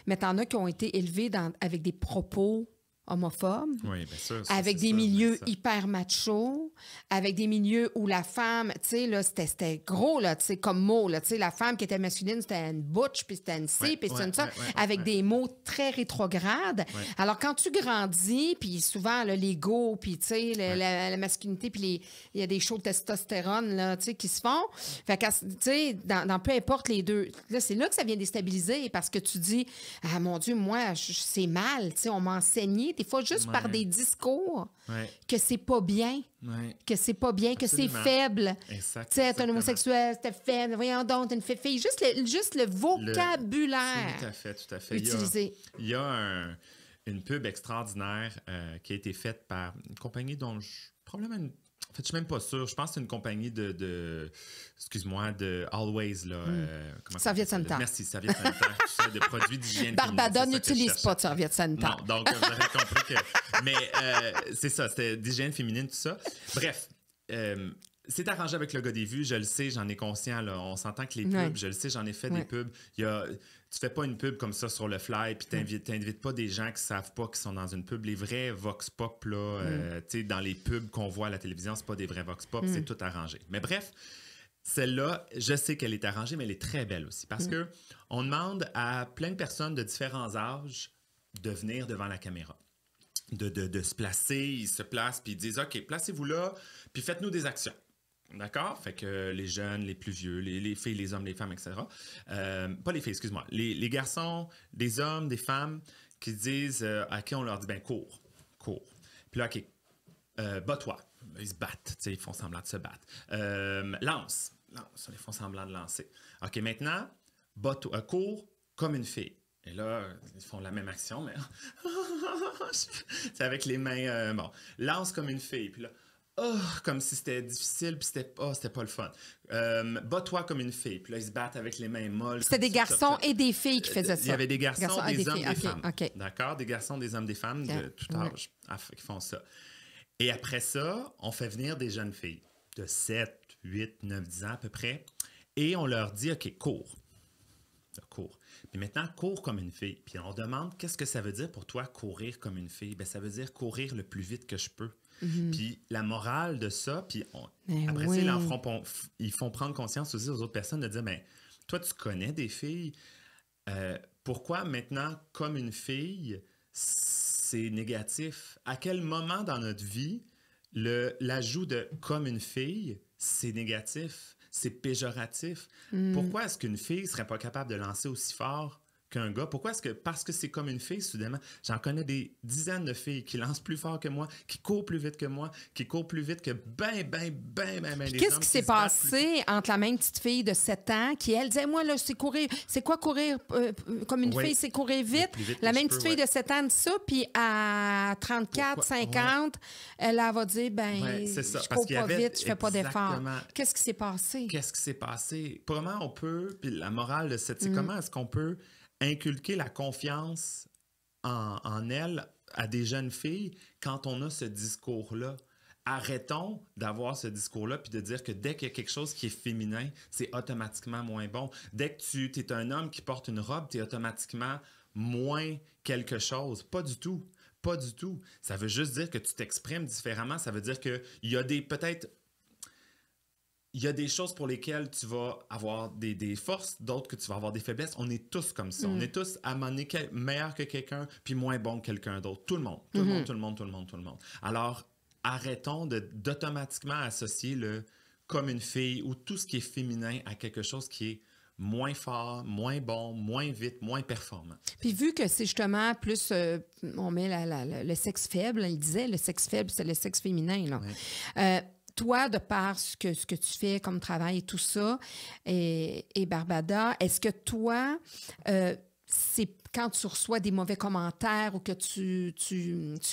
mais t'en as qui ont été élevés avec des propos homophobes, oui, bien sûr, avec des milieux hyper machos, avec des milieux où la femme, tu sais, là, c'était gros, là, tu sais, comme mot, là, tu sais, la femme qui était masculine, c'était une butch, puis c'était une ci, puis c'était une ça, avec des mots très rétrogrades. Ouais. Alors, quand tu grandis, puis souvent, l'ego, puis, tu sais, la masculinité, puis il y a des shows de testostérone, là, tu sais, qui se font. Fait que, tu sais, dans peu importe les deux, là, c'est là que ça vient déstabiliser, parce que tu dis, ah, mon Dieu, moi, c'est mal, tu sais, on m'a enseigné des fois juste par des discours que c'est pas bien, que c'est pas bien, que c'est faible. Tu sais, t'es un homosexuel, t'es faible, voyons donc, t'es une fille. Juste le vocabulaire. Tout à fait. Utilisé. Il y a une pub extraordinaire qui a été faite par une compagnie dont probablement en fait, je suis même pas sûr. Je pense que c'est une compagnie excuse-moi, de Always, là. Serviette sanitaire. Merci, serviette sanitaire. Tu sais, de produits d'hygiène. Barbada n'utilise pas de serviette sanitaire. Non, donc vous avez compris que... Mais c'est ça, c'était d'hygiène féminine, tout ça. Bref, c'est arrangé avec le gars des vues, je le sais, j'en ai conscient, là. On s'entend que les pubs, je le sais, j'en ai fait des pubs. Tu fais pas une pub comme ça sur le fly, puis t'invites pas des gens qui savent pas qu'ils sont dans une pub. Les vrais vox pop, là, tu sais, dans les pubs qu'on voit à la télévision, c'est pas des vrais vox pop, c'est tout arrangé. Mais bref, celle-là, je sais qu'elle est arrangée, mais elle est très belle aussi, parce que on demande à plein de personnes de différents âges de venir devant la caméra. De se placer, ils se placent, puis ils disent « OK, placez-vous là, puis faites-nous des actions. » D'accord? Fait que les jeunes, les plus vieux, les filles, les hommes, les femmes, etc. Pas les filles, excuse-moi. Les garçons, des hommes, des femmes qui disent à qui on leur dit, ben cours. Puis là, OK, bats-toi. Ils se battent, ils font semblant de se battre. Lance, ils font semblant de lancer. OK, maintenant, bats-toi, cours comme une fille. Et là, ils font la même action, mais c'est avec les mains. Lance comme une fille. Puis là, comme si c'était difficile, puis c'était pas le fun. Bats-toi comme une fille. Puis là, ils se battent avec les mains molles. C'était des garçons et des filles qui faisaient ça. Il y avait des garçons, des hommes, des femmes. Okay. D'accord? Des garçons, des hommes, des femmes de tout âge qui font ça. Et après ça, on fait venir des jeunes filles de 7, 8, 9, 10 ans à peu près. Et on leur dit, OK, cours. Puis maintenant, cours comme une fille. Puis on demande, qu'est-ce que ça veut dire pour toi, courir comme une fille? Bien, ça veut dire courir le plus vite que je peux. Puis la morale de ça, puis après oui. ça, ils font prendre conscience aussi aux autres personnes de dire, mais toi, tu connais des filles, pourquoi maintenant, comme une fille, c'est négatif? À quel moment dans notre vie, l'ajout de « comme une fille », c'est négatif, c'est péjoratif? Pourquoi est-ce qu'une fille serait pas capable de lancer aussi fort qu'un gars? Pourquoi est-ce que, parce que c'est comme une fille, soudainement, j'en connais des dizaines de filles qui lancent plus fort que moi, qui courent plus vite que moi, qui courent plus vite que les Qu'est-ce hommes qui s'est passé entre la même petite fille de 7 ans qui, elle, disait, moi, là, c'est courir, c'est quoi courir comme une fille, c'est courir vite. La même petite fille de 7 ans dit ça, puis à 34, 50, elle va dire, c'est ça, je parce cours qu'il y pas avait vite, je fais pas d'efforts. exactement. Qu'est-ce qui s'est passé? Qu'est-ce qui s'est passé? Comment on peut, puis la morale de c'est comment est-ce qu'on peut inculquer la confiance en elles à des jeunes filles quand on a ce discours-là? Arrêtons d'avoir ce discours-là puis de dire que dès qu'il y a quelque chose qui est féminin, c'est automatiquement moins bon. Dès que tu es un homme qui porte une robe, tu es automatiquement moins quelque chose. Pas du tout. Pas du tout. Ça veut juste dire que tu t'exprimes différemment. Ça veut dire qu'il y a il y a des choses pour lesquelles tu vas avoir des forces, d'autres que tu vas avoir des faiblesses. On est tous comme ça. On est tous à un moment donné meilleur que quelqu'un puis moins bon que quelqu'un d'autre. Tout le monde. Tout le monde. Alors, arrêtons d'automatiquement associer le comme une fille ou tout ce qui est féminin à quelque chose qui est moins fort, moins bon, moins vite, moins performant. Puis vu que c'est justement plus, on met le sexe faible, il disait, le sexe faible, c'est le sexe féminin, là. Ouais. Toi, de par ce que tu fais comme travail et tout ça, et Barbada, est-ce que toi, c'est quand tu reçois des mauvais commentaires ou que tu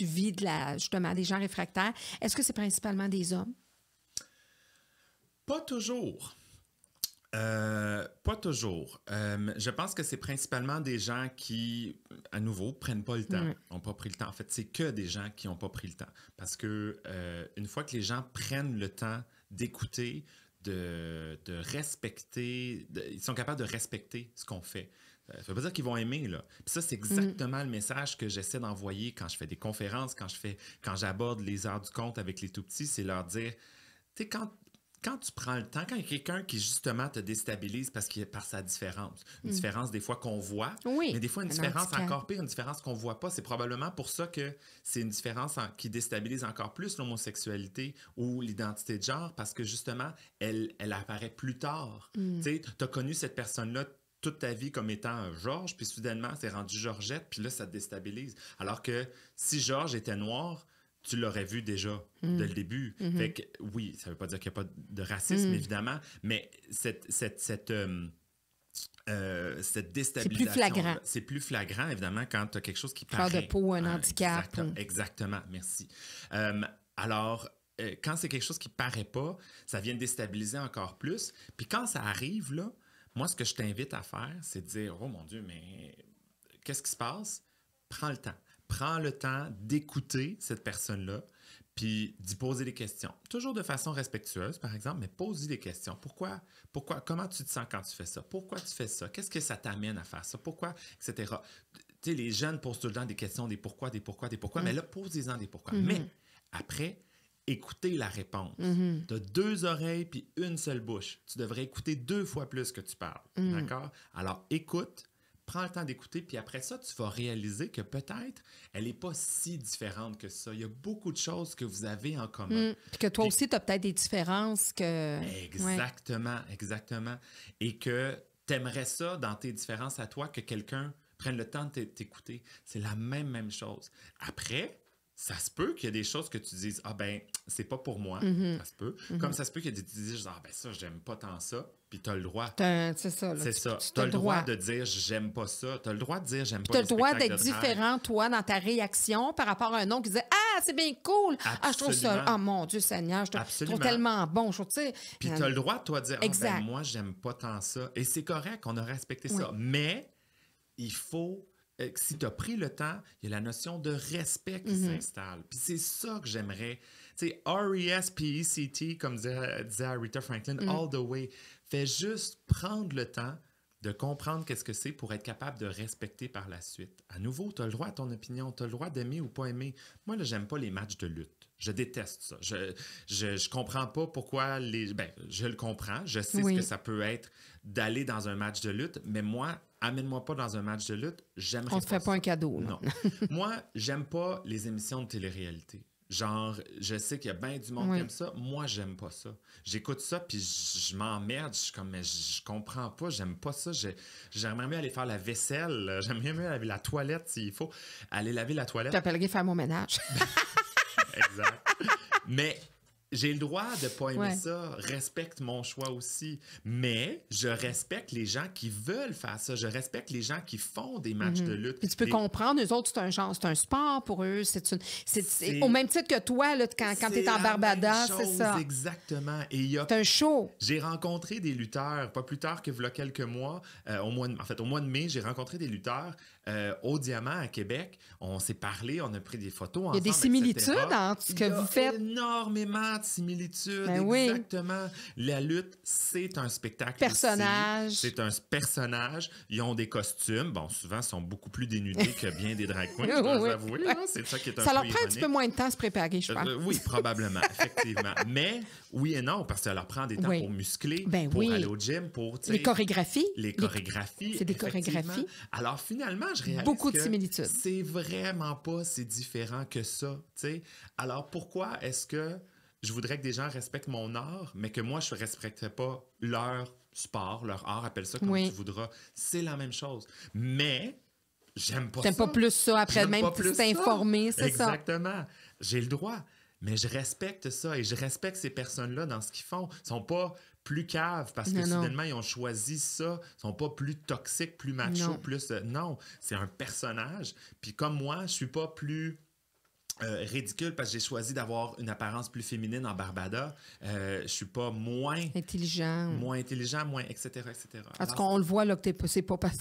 vis justement des gens réfractaires, est-ce que c'est principalement des hommes? Pas toujours. Pas toujours. Je pense que c'est principalement des gens qui, à nouveau, prennent pas le temps, n'ont pas pris le temps. En fait, c'est que des gens qui n'ont pas pris le temps. Parce que une fois que les gens prennent le temps d'écouter, de respecter, ils sont capables de respecter ce qu'on fait. Ça veut pas dire qu'ils vont aimer, là. Puis ça, c'est exactement le message que j'essaie d'envoyer quand je fais des conférences, quand j'aborde les heures du compte avec les tout-petits, c'est leur dire, tu sais, quand tu prends le temps, quand il y a quelqu'un qui justement te déstabilise par sa différence, une différence des fois qu'on voit, mais des fois une différence encore pire, une différence qu'on voit pas, c'est probablement pour ça que c'est une différence qui déstabilise encore plus l'homosexualité ou l'identité de genre, parce que justement, elle apparaît plus tard. Tu sais, tu as connu cette personne-là toute ta vie comme étant Georges, puis soudainement, c'est rendu Georgette, puis là, ça te déstabilise. Alors que si Georges était noir, tu l'aurais vu déjà dès le début. Fait que oui, ça veut pas dire qu'il n'y a pas de racisme, évidemment, mais cette déstabilisation... C'est plus flagrant. C'est plus flagrant, évidemment, quand tu as quelque chose qui paraît... Fleur de peau, un handicap. Exactement, merci. Alors, quand c'est quelque chose qui paraît pas, ça vient déstabiliser encore plus. Puis quand ça arrive, là, moi, ce que je t'invite à faire, c'est de dire, oh mon Dieu, mais qu'est-ce qui se passe? Prends le temps. Prends le temps d'écouter cette personne-là, puis d'y poser des questions. Toujours de façon respectueuse, par exemple, mais pose-lui des questions. Pourquoi? Comment tu te sens quand tu fais ça? Pourquoi tu fais ça? Qu'est-ce que ça t'amène à faire ça? Pourquoi? Etc. Tu sais, les jeunes posent tout le temps des questions, des pourquoi, mais là, pose-en des pourquoi. Mais après, écoutez la réponse. Tu as 2 oreilles puis une seule bouche. Tu devrais écouter 2 fois plus que tu parles. D'accord? Alors, écoute. Prends le temps d'écouter, puis après ça, tu vas réaliser que peut-être elle n'est pas si différente que ça. Il y a beaucoup de choses que vous avez en commun. Puis que toi aussi, tu as peut-être des différences que... Exactement, exactement. Et que tu aimerais ça, dans tes différences à toi, que quelqu'un prenne le temps de t'écouter. C'est la même chose. Après, ça se peut qu'il y a des choses que tu dises, ah ben, c'est pas pour moi. Ça se peut. Comme ça se peut qu'il y a des tu dis, ah ben ça, j'aime pas tant ça. Puis tu as le droit. C'est ça. Là, c'est ça. Tu as le droit de dire, j'aime pas ça. Tu as le droit de dire, j'aime pas ça. Tu as le droit d'être différent, toi, dans ta réaction par rapport à un autre qui disait, ah, c'est bien cool. Absolument. Ah, je trouve ça, ah mon Dieu Seigneur, je trouve tellement bon. Puis tu as le droit, toi, de dire, ah ben, moi, j'aime pas tant ça. Et c'est correct, on a respecté ça. Mais il faut. Si tu as pris le temps, il y a la notion de respect qui s'installe. Puis c'est ça que j'aimerais. Tu sais, R-E-S-P-E-C-T, comme disait Aretha Franklin, all the way. Fais juste prendre le temps de comprendre qu'est-ce que c'est pour être capable de respecter par la suite. À nouveau, tu as le droit à ton opinion, tu as le droit d'aimer ou pas aimer. Moi, là, j'aime pas les matchs de lutte. Je déteste ça. Je comprends pas pourquoi les... Ben, je le comprends. Je sais Oui. ce que ça peut être d'aller dans un match de lutte, mais moi, amène-moi pas dans un match de lutte, j'aimerais On te fait pas ça. un cadeau. Là. Non. Moi, j'aime pas les émissions de télé-réalité. Genre, je sais qu'il y a bien du monde Oui. qui aime ça. Moi, j'aime pas ça. J'écoute ça, puis je m'emmerde. Je suis comme, mais je comprends pas, j'aime pas ça. J'aimerais mieux aller faire la vaisselle. J'aimerais mieux laver la toilette s'il faut. Aller laver la toilette. T'appellerais faire mon ménage. Exact. Mais j'ai le droit de pas aimer Ouais. ça. Respecte mon choix aussi. Mais je respecte les gens qui veulent faire ça. Je respecte les gens qui font des matchs de lutte. Puis tu peux Les- comprendre, eux autres, c'est un sport pour eux. C'est au même titre que toi, là, quand tu C'est es en la Barbada, même c'est chose, ça. Exactement. Et il y a C'est un show. J'ai rencontré des lutteurs, pas plus tard que il y a quelques mois, au mois de mai, j'ai rencontré des lutteurs au Diamant à Québec. On s'est parlé, on a pris des photos ensemble. Il y a des similitudes etc. entre ce que Il y a vous faites. énormément de similitudes. Ben oui. Exactement. La lutte, c'est un spectacle. Personnage. aussi. C'est un personnage. Ils ont des costumes. Bon, souvent, ils sont beaucoup plus dénudés que bien des drag queens, je dois Oui. avouer. Là. C'est ça qui est un Ça peu leur prend un ironique. petit peu moins de temps à se préparer, je pense. Oui, probablement, effectivement. Mais oui et non, parce que ça leur prend des temps Oui. pour muscler, Ben pour oui. aller au gym, pour... tu sais, Les chorégraphies. les chorégraphies. C'est des effectivement. chorégraphies. Alors finalement, je réalise Beaucoup de que similitudes. c'est vraiment pas si différent que ça, tu sais. Alors pourquoi est-ce que je voudrais que des gens respectent mon art, mais que moi, je ne respecterais pas leur sport, leur art, appelle ça comme Oui. tu voudras. C'est la même chose. Mais j'aime pas ça. T'aimes pas plus ça après, J'aime même pas si plus t'es ça. informé, c'est ça. Exactement. J'ai le droit. Mais je respecte ça et je respecte ces personnes-là dans ce qu'ils font. Ils sont pas plus caves parce que Non, non. soudainement, ils ont choisi ça. Ils sont pas plus toxiques, plus machos, Non. plus... non, c'est un personnage. Puis comme moi, je suis pas plus... ridicule parce que j'ai choisi d'avoir une apparence plus féminine en Barbada. Je suis pas moins Intelligent. intelligent, moins etc., etc. En tout cas, on le voit là que c'est pas passé.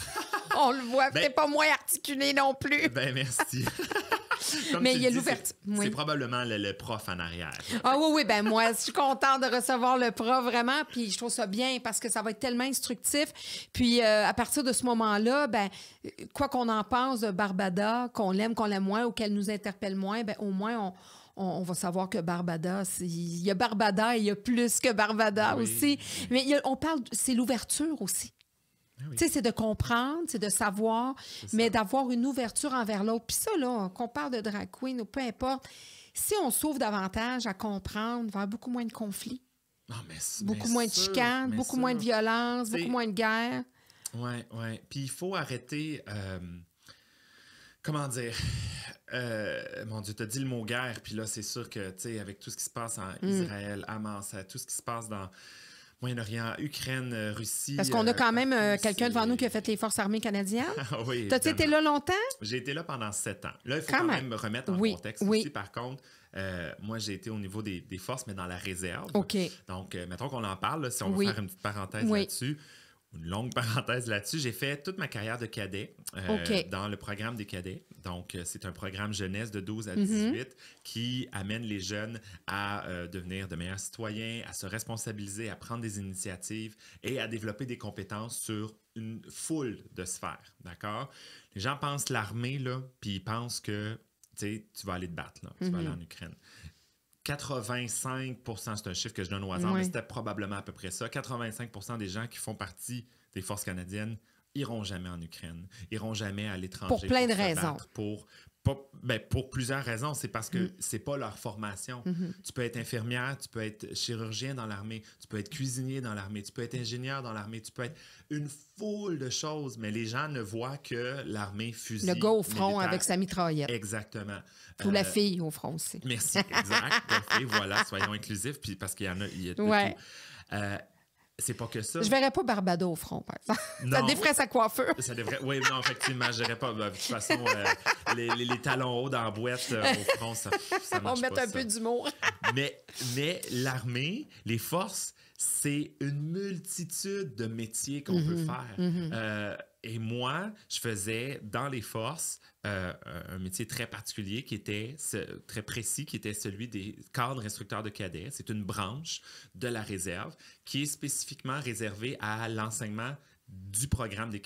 On le voit, Ben- t'es pas moins articulé non plus. Ben merci. Comme Mais tu il y a le dis, l'ouverture. c'est Oui. probablement le prof en arrière. Ah oui, ben moi, je suis contente de recevoir le prof, vraiment, puis je trouve ça bien parce que ça va être tellement instructif. Puis à partir de ce moment-là, ben quoi qu'on en pense de Barbada, qu'on l'aime moins ou qu'elle nous interpelle moins, ben au moins on va savoir que Barbada, il y a Barbada et il y a plus que Barbada Oui. aussi. Mais on parle, c'est l'ouverture aussi. Ah oui. Tu sais, c'est de comprendre, c'est de savoir, C'est mais ça. d'avoir une ouverture envers l'autre. Puis ça, là, qu'on parle de drag queen ou peu importe, si on s'ouvre davantage à comprendre, il va y avoir beaucoup moins de conflits, Non, mais beaucoup moins de chicanes, beaucoup moins de violence, C'est- beaucoup moins de guerre. Oui, oui. Puis il faut arrêter... comment dire? Mon Dieu, tu as dit le mot guerre, puis là, c'est sûr que, tu sais, avec tout ce qui se passe en Israël, Hamas, tout ce qui se passe dans Moyen-Orient, Ukraine, Russie... Parce qu'on a quand même quelqu'un devant nous qui a fait... fait les Forces armées canadiennes. Oui, T'as-tu été évidemment. là longtemps? J'ai été là pendant 7 ans. Là, il faut Quand quand même. même remettre en Oui, contexte oui. aussi. Par contre, moi, j'ai été au niveau des forces, mais dans la réserve. OK. Donc, mettons qu'on en parle, là, si on Oui. veut faire une petite parenthèse Oui. là-dessus, une longue parenthèse là-dessus. J'ai fait toute ma carrière de cadet OK. dans le programme des cadets. Donc, c'est un programme jeunesse de 12 à Mm-hmm. 18 qui amène les jeunes à devenir de meilleurs citoyens, à se responsabiliser, à prendre des initiatives et à développer des compétences sur une foule de sphères. D'accord? Les gens pensent l'armée, là, puis ils pensent que tu vas aller te battre, là, tu vas aller en Ukraine. 85%, c'est un chiffre que je donne au hasard, Oui. mais c'était probablement à peu près ça. 85% des gens qui font partie des forces canadiennes iront jamais en Ukraine, iront jamais à l'étranger. Pour plein de se raisons. battre, pour plusieurs raisons. C'est parce que c'est pas leur formation. Tu peux être infirmière, tu peux être chirurgien dans l'armée, tu peux être cuisinier dans l'armée, tu peux être ingénieur dans l'armée, tu peux être une foule de choses, mais les gens ne voient que l'armée fusil. Le gars au front militaire. avec sa mitraillette. Exactement. Ou la fille au front aussi. Merci, exact. Et voilà, soyons inclusifs, puis parce qu'il y a de Ouais. tout. C'est pas que ça. Je verrais pas Barbada au front, par exemple. Ça Non. défrait sa coiffure. Ça devrait. Oui, non, effectivement, je dirais pas. De toute façon, les talons hauts dans la boîte au front, ça marche On met pas, un ça. peu d'humour. Mais l'armée, les forces, c'est une multitude de métiers qu'on peut faire. Et moi, je faisais dans les forces un métier très particulier qui était très précis, qui était celui des cadres instructeurs de cadets. C'est une branche de la réserve qui est spécifiquement réservée à l'enseignement du programme des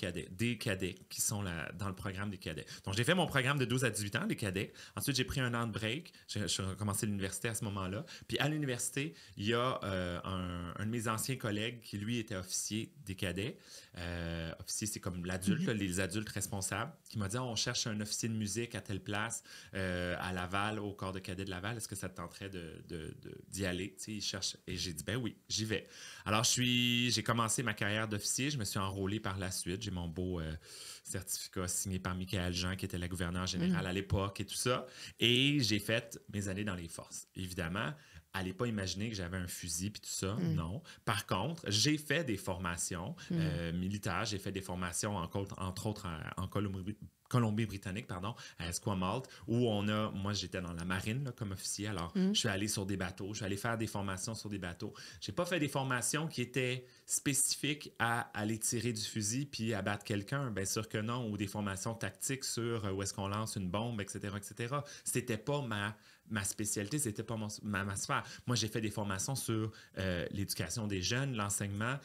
cadets qui sont dans le programme des cadets. Donc, j'ai fait mon programme de 12 à 18 ans, des cadets. Ensuite, j'ai pris un an de break. J'ai recommencé l'université à ce moment-là. Puis, à l'université, il y a un de mes anciens collègues qui, lui, était officier des cadets. Officier, c'est comme l'adulte, là, les adultes responsables, qui m'a dit, on cherche un officier de musique à telle place, à Laval, au corps de cadets de Laval. Est-ce que ça te tenterait d'y aller? Tu sais, il cherche. Et j'ai dit, ben oui, j'y vais. Alors, j'ai commencé ma carrière d'officier. Je me suis enrôlé par la suite. J'ai mon beau certificat signé par Michaël Jean, qui était la gouverneure générale à l'époque et tout ça. Et j'ai fait mes années dans les forces. Évidemment, allez pas imaginer que j'avais un fusil puis tout ça, non. Par contre, j'ai fait des formations militaires. J'ai fait des formations, entre autres, en Colombie-Britannique, à Esquimalt, où moi, j'étais dans la marine là, comme officier. Alors, je suis allé sur des bateaux. Je suis allé faire des formations sur des bateaux. J'ai pas fait des formations qui étaient spécifiques à aller tirer du fusil puis abattre quelqu'un. Bien sûr que non. Ou des formations tactiques sur où est-ce qu'on lance une bombe, etc., etc. C'était pas ma spécialité, c'était pas ma sphère. Moi, j'ai fait des formations sur l'éducation des jeunes, l'enseignement,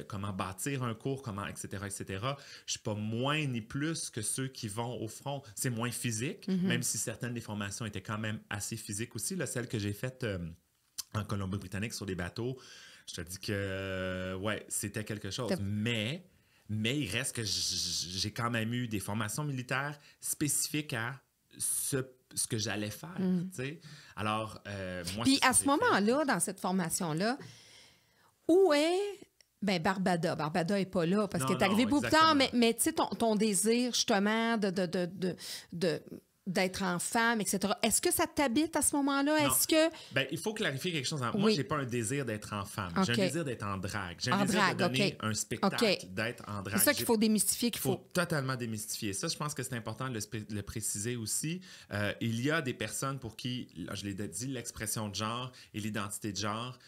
comment bâtir un cours, etc., etc. Je suis pas moins ni plus que ceux qui vont au front. C'est moins physique, même si certaines des formations étaient quand même assez physiques aussi. Là, celle que j'ai faite en Colombie-Britannique sur des bateaux, je te dis que, ouais, c'était quelque chose. Mais il reste que j'ai quand même eu des formations militaires spécifiques à ce que j'allais faire, tu sais. Alors, moi... Puis à ce moment-là, dans cette formation-là, où est... Bien, Barbada. Barbada n'est pas là parce qu'elle est arrivée beaucoup plus tard, mais tu sais, ton désir, justement, d'être en femme, etc. Est-ce que ça t'habite à ce moment-là? Non. Est-ce que... Bien, il faut clarifier quelque chose. Moi, j'ai pas un désir d'être en femme. J'ai un désir d'être en drague. J'ai un désir de donner un spectacle, d'être en drague. C'est ça qu'il faut démystifier. Il faut totalement démystifier. Ça, je pense que c'est important de le préciser aussi. Il y a des personnes pour qui, je l'ai dit, l'expression de genre et l'identité de genre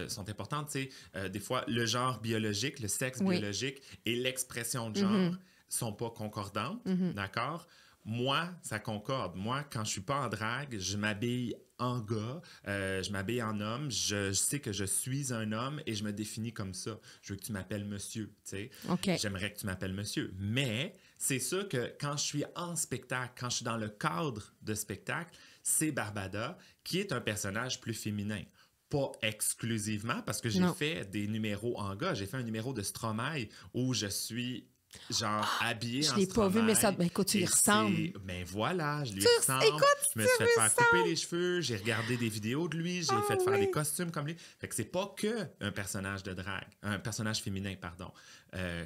sont importantes. Tu sais, des fois, le genre biologique, le sexe biologique et l'expression de genre sont pas concordantes, d'accord? Moi, ça concorde. Moi, quand je suis pas en drague, je m'habille en gars, je m'habille en homme, je sais que je suis un homme et je me définis comme ça. Je veux que tu m'appelles monsieur, tu sais. Okay. J'aimerais que tu m'appelles monsieur. Mais c'est sûr que quand je suis en spectacle, quand je suis dans le cadre de spectacle, c'est Barbada qui est un personnage plus féminin. Pas exclusivement, parce que j'ai fait des numéros en gars. J'ai fait un numéro de Stromae où je suis... genre habillé en Stromae. Je l'ai pas vu, mais ça, écoute, tu lui ressembles. Ben voilà, je lui ressemble. Je me suis fait faire couper les cheveux, j'ai regardé des vidéos de lui, j'ai fait faire des costumes comme lui. Fait que c'est pas que un personnage de drague, un personnage féminin, pardon.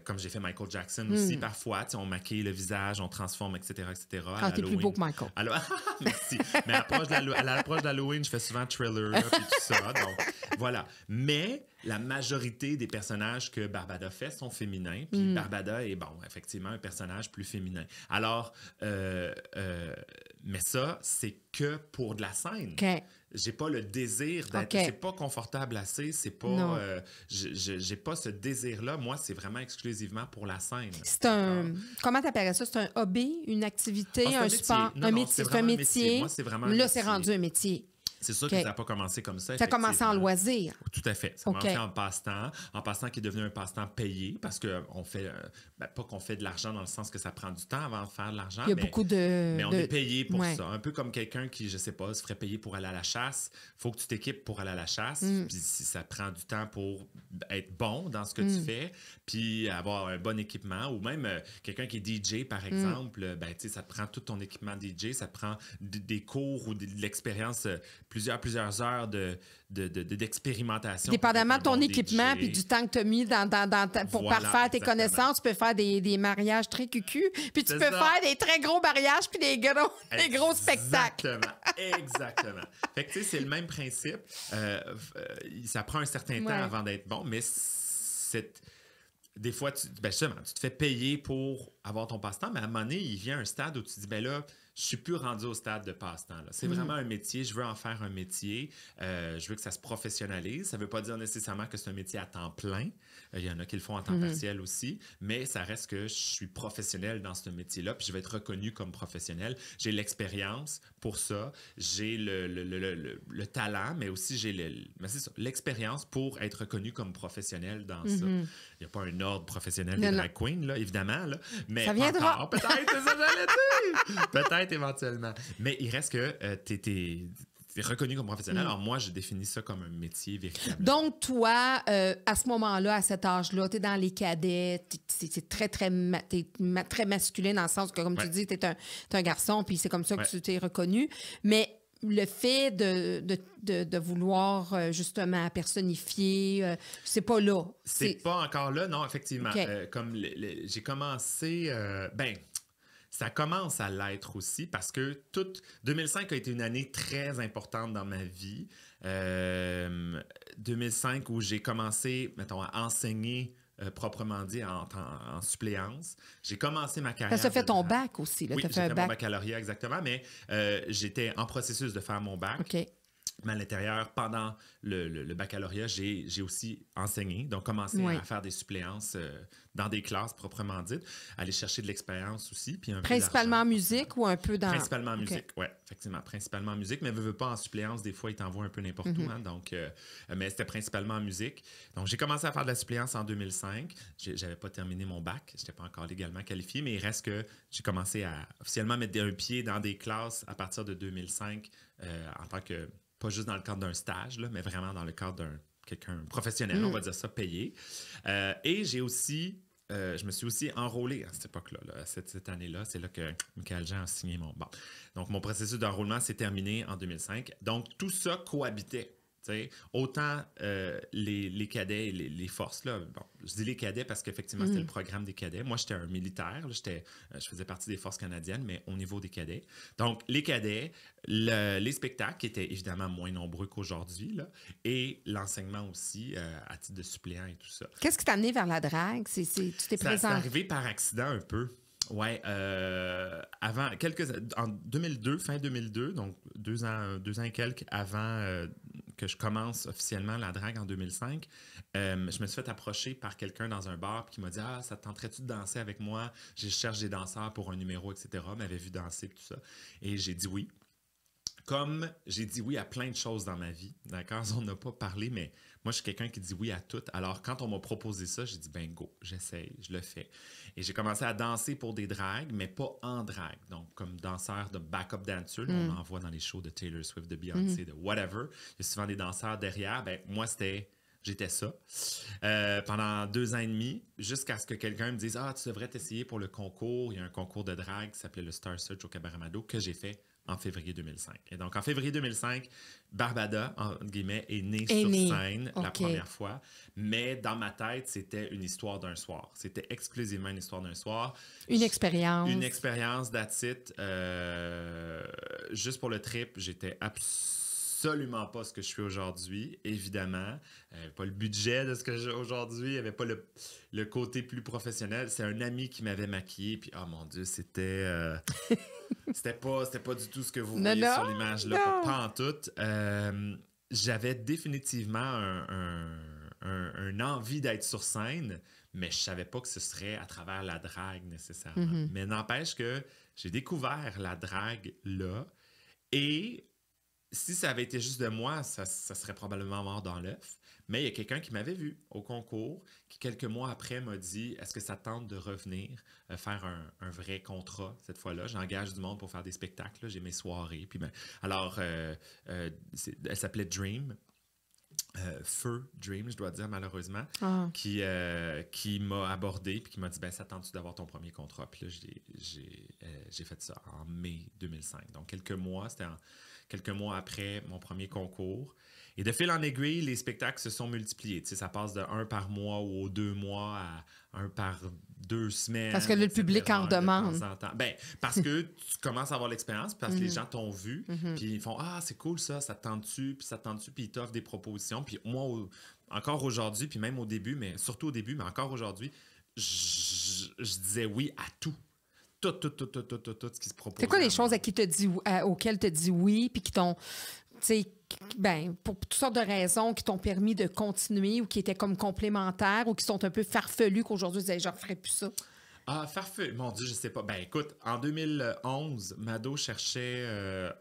Comme j'ai fait Michael Jackson aussi, parfois, on maquille le visage, on transforme, etc., etc. Ah, t'es plus beau que Michael. Alors, merci. Mais à l'approche d'Halloween, je fais souvent Thriller, puis tout ça. Donc, voilà. Mais la majorité des personnages que Barbada fait sont féminins, puis Barbada est, bon, effectivement, un personnage plus féminin. Alors, mais ça, c'est que pour de la scène. Okay. J'ai pas le désir d'être... C'est pas confortable assez, c'est pas... j'ai pas ce désir-là. Moi, c'est vraiment exclusivement pour la scène. C'est un... Comment t'appelles ça? C'est un hobby, une activité, un sport? Non, un métier? C'est un métier. Moi, c'est vraiment là, c'est rendu un métier. C'est sûr que ça n'a pas commencé comme ça. Ça a commencé en loisir. Tout à fait. Ça a commencé en passe-temps qui est devenu un passe-temps payé parce qu'on fait, pas qu'on fait de l'argent dans le sens que ça prend du temps avant de faire de l'argent. Il y a beaucoup de... Mais on est payé pour ça. Un peu comme quelqu'un qui, je sais pas, se ferait payer pour aller à la chasse. Il faut que tu t'équipes pour aller à la chasse. Puis si ça prend du temps pour être bon dans ce que tu fais, puis avoir un bon équipement. Ou même quelqu'un qui est DJ, par exemple, ben, ça te prend tout ton équipement DJ. Ça te prend des cours ou de l'expérience... plusieurs heures d'expérimentation. Dépendamment de ton équipement puis du temps que tu as mis pour parfaire tes connaissances, tu peux faire des mariages très cucu, puis tu peux faire des très gros mariages puis des gros spectacles. Exactement. Fait que tu sais, c'est le même principe. Ça prend un certain temps avant d'être bon, mais des fois, justement, tu te fais payer pour avoir ton passe-temps, mais à un moment donné, il vient un stade où tu te dis, ben là, je suis plus rendu au stade de passe-temps. Là. C'est vraiment un métier. Je veux en faire un métier. Je veux que ça se professionnalise. Ça ne veut pas dire nécessairement que c'est un métier à temps plein. Il y en a qui le font en temps partiel aussi. Mais ça reste que je suis professionnel dans ce métier-là. Puis je vais être reconnu comme professionnel. J'ai l'expérience pour ça. J'ai le talent, mais aussi j'ai l'expérience pour être reconnu comme professionnel dans ça. Il n'y a pas un ordre professionnel des drag queens, là, évidemment. Là, mais ça viendra. Encore, peut-être, c'est ça que j'allais dire. Peut-être éventuellement. Mais il reste que t'es reconnu comme professionnel. Alors moi, je définis ça comme un métier véritable. Donc, toi, à ce moment-là, à cet âge-là, tu es dans les cadets, c'est très, très, très masculin dans le sens que, comme tu dis, tu es un garçon, puis c'est comme ça que tu t'es reconnu. Mais le fait de vouloir justement personnifier, c'est pas là. C'est pas encore là, non, effectivement. Okay. Comme j'ai commencé... ça commence à l'être aussi parce que 2005 a été une année très importante dans ma vie. 2005 où j'ai commencé, mettons, à enseigner proprement dit en suppléance. J'ai commencé ma carrière. Tu as fait ton bac aussi. Là. Oui, j'ai fait un mon baccalauréat exactement, mais j'étais en processus de faire mon bac. OK. Mais à l'intérieur, pendant le baccalauréat, j'ai aussi enseigné, donc commencé à faire des suppléances dans des classes proprement dites, aller chercher de l'expérience aussi. Puis principalement en musique ou un peu dans... Principalement en musique, oui, effectivement, principalement en musique, mais veux pas en suppléance, des fois, ils t'envoient un peu n'importe où, hein, donc, mais c'était principalement en musique. Donc, j'ai commencé à faire de la suppléance en 2005. J'avais pas terminé mon bac, je n'étais pas encore légalement qualifié, mais il reste que j'ai commencé à officiellement mettre un pied dans des classes à partir de 2005 en tant que... pas juste dans le cadre d'un stage, là, mais vraiment dans le cadre d'un quelqu'un professionnel, on va dire ça, payé. Et j'ai aussi, je me suis aussi enrôlé à cette époque-là, là, cette année-là. C'est là que Michael Jean a signé mon... Bon. Donc, mon processus d'enrôlement s'est terminé en 2005. Donc, tout ça cohabitait. T'sais, autant les cadets et les forces, là, bon, je dis les cadets parce qu'effectivement, c'était le programme des cadets. Moi, j'étais un militaire, là, je faisais partie des forces canadiennes, mais au niveau des cadets. Donc, les cadets, les spectacles qui étaient évidemment moins nombreux qu'aujourd'hui, là, et l'enseignement aussi à titre de suppléant et tout ça. Qu'est-ce qui t'a amené vers la drague? Tu t'es présenté? C'est arrivé par accident un peu. Ouais, en 2002, fin 2002, donc 2 ans et quelques avant que je commence officiellement la drague en 2005, je me suis fait approcher par quelqu'un dans un bar qui m'a dit « Ah, ça te tenterait-tu de danser avec moi? Je cherche des danseurs pour un numéro, etc. » m'avait vu danser, tout ça. Et j'ai dit oui. Comme j'ai dit oui à plein de choses dans ma vie, d'accord? On n'a pas parlé, mais moi, je suis quelqu'un qui dit oui à tout. Alors, quand on m'a proposé ça, j'ai dit, ben go, j'essaye, je le fais. Et j'ai commencé à danser pour des dragues, mais pas en drague. Donc, comme danseur de backup dancer, on en voit dans les shows de Taylor Swift, de Beyoncé, de whatever. Il y a souvent des danseurs derrière. Ben moi, j'étais ça pendant 2 ans et demi, jusqu'à ce que quelqu'un me dise « Ah, tu devrais t'essayer pour le concours. » Il y a un concours de drague qui s'appelait le Star Search au Cabaret Mado que j'ai fait en février 2005. Et donc, en février 2005, Barbada, entre guillemets, est née sur scène la première fois. Mais dans ma tête, c'était une histoire d'un soir. C'était exclusivement une histoire d'un soir. Une expérience. Une expérience, that's it. Juste pour le trip, j'étais absolument pas ce que je suis aujourd'hui, évidemment. Pas le budget de ce que j'ai aujourd'hui. Il n'y avait pas le côté plus professionnel. C'est un ami qui m'avait maquillé. Puis, oh mon Dieu, c'était... C'était pas du tout ce que vous voyez sur l'image, là, pas en tout. J'avais définitivement un envie d'être sur scène, mais je savais pas que ce serait à travers la drague nécessairement. Mais n'empêche que j'ai découvert la drague là, et si ça avait été juste de moi, ça serait probablement mort dans l'œuf. Mais il y a quelqu'un qui m'avait vu au concours, qui quelques mois après m'a dit « Est-ce que ça te tente de revenir faire un vrai contrat cette fois-là? J'engage du monde pour faire des spectacles, là. J'ai mes soirées. » Puis alors, elle s'appelait Dream. Feu Dream, je dois dire malheureusement, qui m'a abordé puis qui m'a dit « Ça tente-tu d'avoir ton premier contrat? » Puis là, j'ai fait ça en mai 2005. Donc, quelques mois après mon premier concours. Et de fil en aiguille, les spectacles se sont multipliés. Tu sais, ça passe de 1 par mois ou 2 mois à 1 par 2 semaines. Parce que le public en demande. Ben, parce que tu commences à avoir l'expérience, parce que les gens t'ont vu, puis ils font « Ah, c'est cool ça, ça te tente-tu? » Puis ça te tente-tu? Puis ils t'offrent des propositions. Puis moi, encore aujourd'hui, puis même au début, mais surtout au début, mais encore aujourd'hui, je disais oui à tout. tout ce qui se propose. C'est quoi les choses auxquelles tu dis oui, puis qui t'ont, tu sais, ben, pour toutes sortes de raisons, qui t'ont permis de continuer ou qui étaient comme complémentaires ou qui sont un peu farfelues qu'aujourd'hui, tu disais, je ne referais plus ça? Ah, farfelu. Mon Dieu, je sais pas. Ben écoute, en 2011, Mado cherchait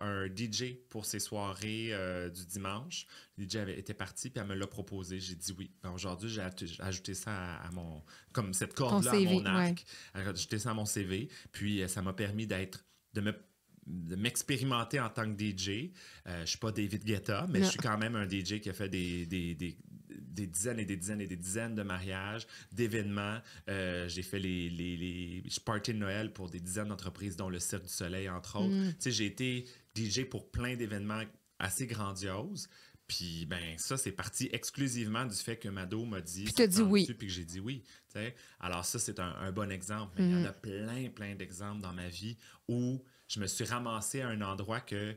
un DJ pour ses soirées du dimanche. Le DJ était parti, puis elle me l'a proposé. J'ai dit oui. Ben, aujourd'hui, j'ai ajouté ça à mon... Comme cette corde-là à mon arc. J'ai ajouté ça à mon CV. Puis ça m'a permis de m'expérimenter en tant que DJ. Je suis pas David Guetta, mais je suis quand même un DJ qui a fait des dizaines et des dizaines et des dizaines de mariages, d'événements. J'ai fait les parties de Noël pour des dizaines d'entreprises, dont le Cirque du Soleil, entre autres. Tu sais, j'ai été DJ pour plein d'événements assez grandioses. Puis, ben ça, c'est parti exclusivement du fait que Mado m'a dit... Puis tu as dit oui. Puis que j'ai dit oui. T'sais. Alors ça, c'est un bon exemple. Mais il y en a plein d'exemples dans ma vie où je me suis ramassé à un endroit que...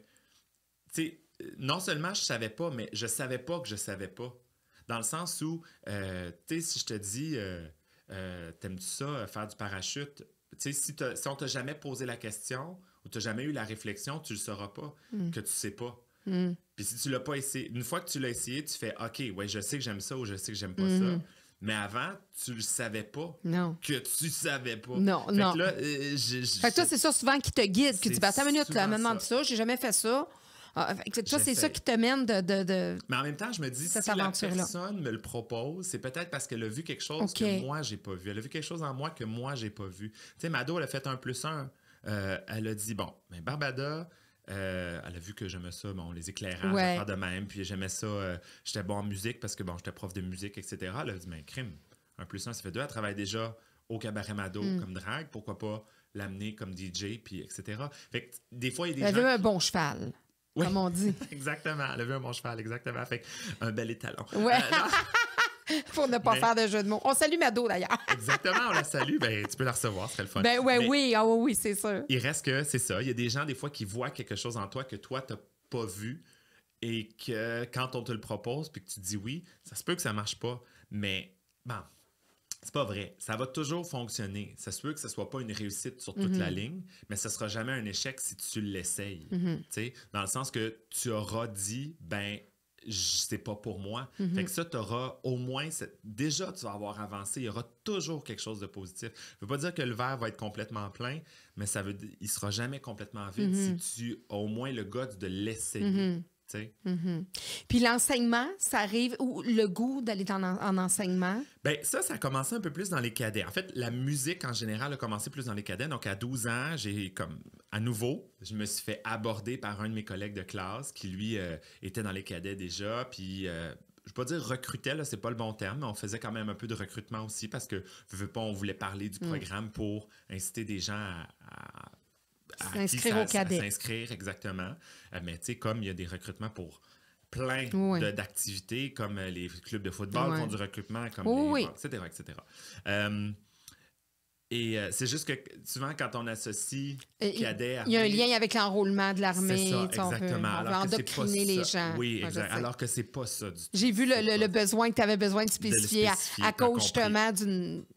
Tu sais, non seulement je savais pas, mais je savais pas que je savais pas. Dans le sens où, tu sais, si je te dis, t'aimes-tu ça, faire du parachute? Tu sais, si on t'a jamais posé la question ou t'as jamais eu la réflexion, tu le sauras pas, que tu sais pas. Puis si tu l'as pas essayé, une fois que tu l'as essayé, tu fais, OK, ouais, je sais que j'aime ça ou je sais que j'aime pas ça. Mais avant, tu le savais pas. Non. Que tu savais pas. Non, fait non. Que là, fait que toi, c'est ça souvent qui te guide, qui dit, attends une minute, là, me demande ça, j'ai jamais fait ça. Toi, c'est ça qui te mène de... Mais en même temps, je me dis, si la personne me le propose, c'est peut-être parce qu'elle a vu quelque chose que moi, j'ai pas vu. Elle a vu quelque chose en moi que moi, j'ai pas vu. Tu sais, Mado, elle a fait 1+1. Elle a dit, bon, mais Barbada, elle a vu que j'aimais ça, bon, les éclairages, faire de même, puis j'aimais ça, j'étais bon en musique parce que, bon, j'étais prof de musique, etc. Elle a dit, mais crime, 1+1, ça fait 2. Elle travaille déjà au Cabaret Mado comme drague, pourquoi pas l'amener comme DJ, puis etc. Fait que des fois, il y a des gens... Elle veut un bon cheval. Oui. Comme on dit. Exactement. Elle a vu un bon cheval, exactement. Fait un bel étalon. Ouais. Pour ne pas faire de jeu de mots. On salue Mado, d'ailleurs. Exactement, on la salue. Ben, tu peux la recevoir, ce serait le fun. Ben ouais, oui, c'est sûr. Il reste que, c'est ça, il y a des gens, des fois, qui voient quelque chose en toi que toi, t'as pas vu et que quand on te le propose puis que tu dis oui, ça se peut que ça marche pas. Mais, bon, c'est pas vrai. Ça va toujours fonctionner. Ça se peut que ce soit pas une réussite sur toute la ligne, mais ce sera jamais un échec si tu l'essayes. Dans le sens que tu auras dit, ben, c'est pas pour moi. Fait que ça, tu auras au moins... Déjà, tu vas avoir avancé. Il y aura toujours quelque chose de positif. Ça veut pas dire que le verre va être complètement plein, mais ça veut dire il sera jamais complètement vide si tu as au moins le goût de l'essayer. Puis l'enseignement, ça arrive, ou le goût d'aller en enseignement? Bien, ça a commencé un peu plus dans les cadets. En fait, la musique, en général, a commencé plus dans les cadets. Donc, à 12 ans, à nouveau, je me suis fait aborder par un de mes collègues de classe qui, lui, était dans les cadets déjà. Puis, je ne veux pas dire recrutait, là, c'est pas le bon terme, mais on faisait quand même un peu de recrutement aussi parce que, on voulait parler du programme pour inciter des gens à s'inscrire au cadet. S'inscrire, exactement. Mais tu sais, comme il y a des recrutements pour plein d'activités, comme les clubs de football font du recrutement, comme etc., etc. Et c'est juste que souvent, quand on associe cadet, il y a un lien avec l'enrôlement de l'armée. C'est ça, exactement. On veut endoctriner les gens. Oui, exact. Alors que c'est pas ça du tout. J'ai vu le besoin que tu avais besoin de spécifier à cause justement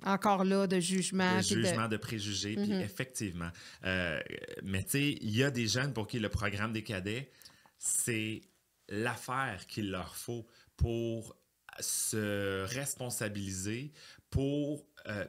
encore là, de jugement. De jugement, de préjugés, puis effectivement. Mais tu sais, il y a des jeunes pour qui le programme des cadets, c'est l'affaire qu'il leur faut pour se responsabiliser,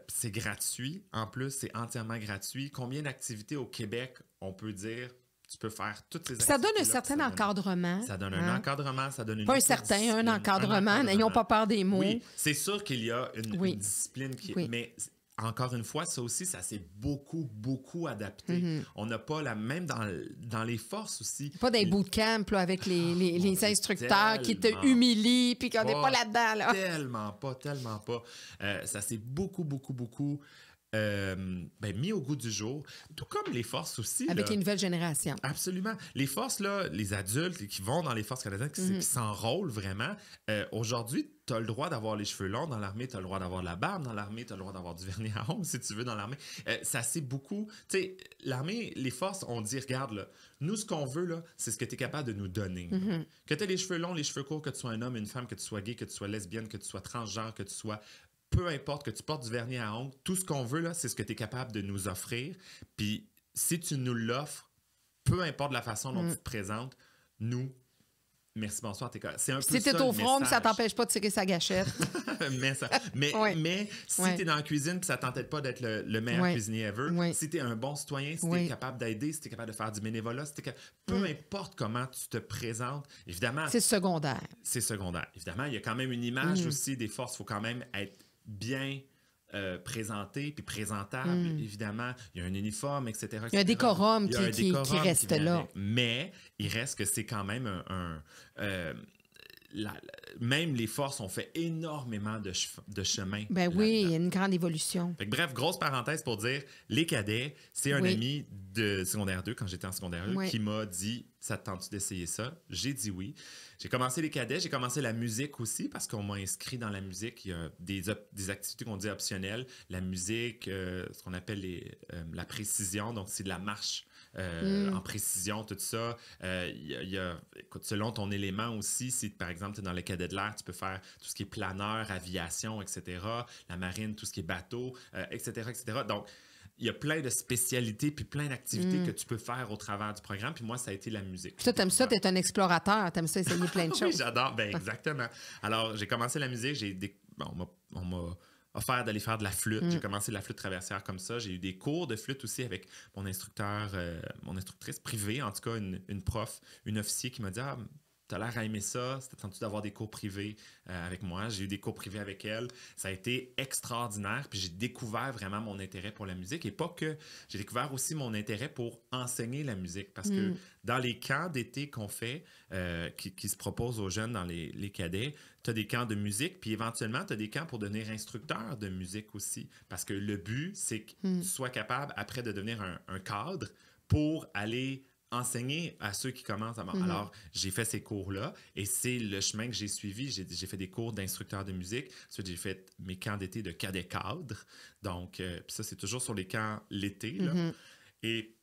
c'est gratuit. En plus, c'est entièrement gratuit. Combien d'activités au Québec, on peut dire, tu peux faire toutes ces activités? Ça donne un certain encadrement. Ça donne un encadrement, ça donne une... Pas un certain, un encadrement. N'ayons pas peur des mots. Oui, c'est sûr qu'il y a une discipline qui... Mais encore une fois, ça aussi, ça s'est beaucoup adapté. On n'a pas la même dans les forces aussi. Pas des bootcamps là, avec les instructeurs qui te humilient puis qu'on n'est pas là-dedans. Là. Tellement pas. Ça s'est beaucoup mis au goût du jour, tout comme les forces aussi. Avec les nouvelles générations. Absolument. Les forces, là, les adultes qui vont dans les forces canadiennes, qui s'enrôlent vraiment, aujourd'hui, tu as le droit d'avoir les cheveux longs dans l'armée, tu as le droit d'avoir de la barbe dans l'armée, tu as le droit d'avoir du vernis à ongles si tu veux dans l'armée. Ça c'est beaucoup... Tu sais, l'armée, les forces, on dit, regarde, là, nous, ce qu'on veut, là, c'est ce que tu es capable de nous donner. Que tu aies les cheveux longs, les cheveux courts, que tu sois un homme, une femme, que tu sois gay, que tu sois lesbienne, que tu sois transgenre, que tu sois... Peu peu importe que tu portes du vernis à ongles, tout ce qu'on veut, là, c'est ce que tu es capable de nous offrir. Puis si tu nous l'offres, peu importe la façon dont tu te présentes, nous, merci, bonsoir, c'est un peu si ça, t'es au le front, message. ça t'empêche pas de tirer sa gâchette. mais si t'es dans la cuisine et ça t'entête pas d'être le meilleur cuisinier ever, si t'es un bon citoyen, si t'es capable d'aider, si t'es capable de faire du bénévolat, peu importe comment tu te présentes, évidemment... C'est secondaire. C'est secondaire. Évidemment, il y a quand même une image aussi des forces. Il faut quand même être bien... présenté puis présentable, évidemment. Il y a un uniforme, etc. Il y a un décorum qui reste là. Mais il reste que c'est quand même même les forces ont fait énormément de chemin. Ben oui, il y a une grande évolution. Fait que, bref, grosse parenthèse pour dire, les cadets, c'est un ami de secondaire 2, quand j'étais en secondaire 2, qui m'a dit, ça te tente-tu d'essayer ça? J'ai dit oui. J'ai commencé les cadets, j'ai commencé la musique aussi, parce qu'on m'a inscrit dans la musique. Il y a des activités qu'on dit optionnelles. La musique, ce qu'on appelle la précision, donc c'est de la marche. En précision, tout ça. Écoute, selon ton élément aussi, si par exemple tu es dans le cadet de l'air, tu peux faire tout ce qui est planeur, aviation, etc. La marine, tout ce qui est bateau, etc., etc. Donc, il y a plein de spécialités puis plein d'activités que tu peux faire au travers du programme. Puis moi, ça a été la musique. Puis toi, t'aimes ça, t'es un explorateur, t'aimes ça essayer plein de choses. Oui, j'adore. Ben exactement. Alors, j'ai commencé la musique, on m'a offert d'aller faire de la flûte. J'ai commencé la flûte traversière comme ça. J'ai eu des cours de flûte aussi avec mon instructeur, mon instructrice privée, en tout cas une prof, une officier qui m'a dit « Ah, t'as l'air à aimer ça, c'était tentu d'avoir des cours privés avec moi. » J'ai eu des cours privés avec elle. Ça a été extraordinaire. Puis j'ai découvert vraiment mon intérêt pour la musique. Et pas que, j'ai découvert aussi mon intérêt pour enseigner la musique. Parce que dans les camps d'été qu'on fait, qui se proposent aux jeunes dans les cadets, tu as des camps de musique, puis éventuellement, tu as des camps pour devenir instructeur de musique aussi. Parce que le but, c'est que tu sois capable, après, de devenir un cadre pour aller enseigner à ceux qui commencent à... Alors, j'ai fait ces cours-là et c'est le chemin que j'ai suivi. J'ai fait des cours d'instructeur de musique. Ensuite, j'ai fait mes camps d'été de cadets cadres. Donc, puis ça, c'est toujours sur les camps l'été. Là. Et,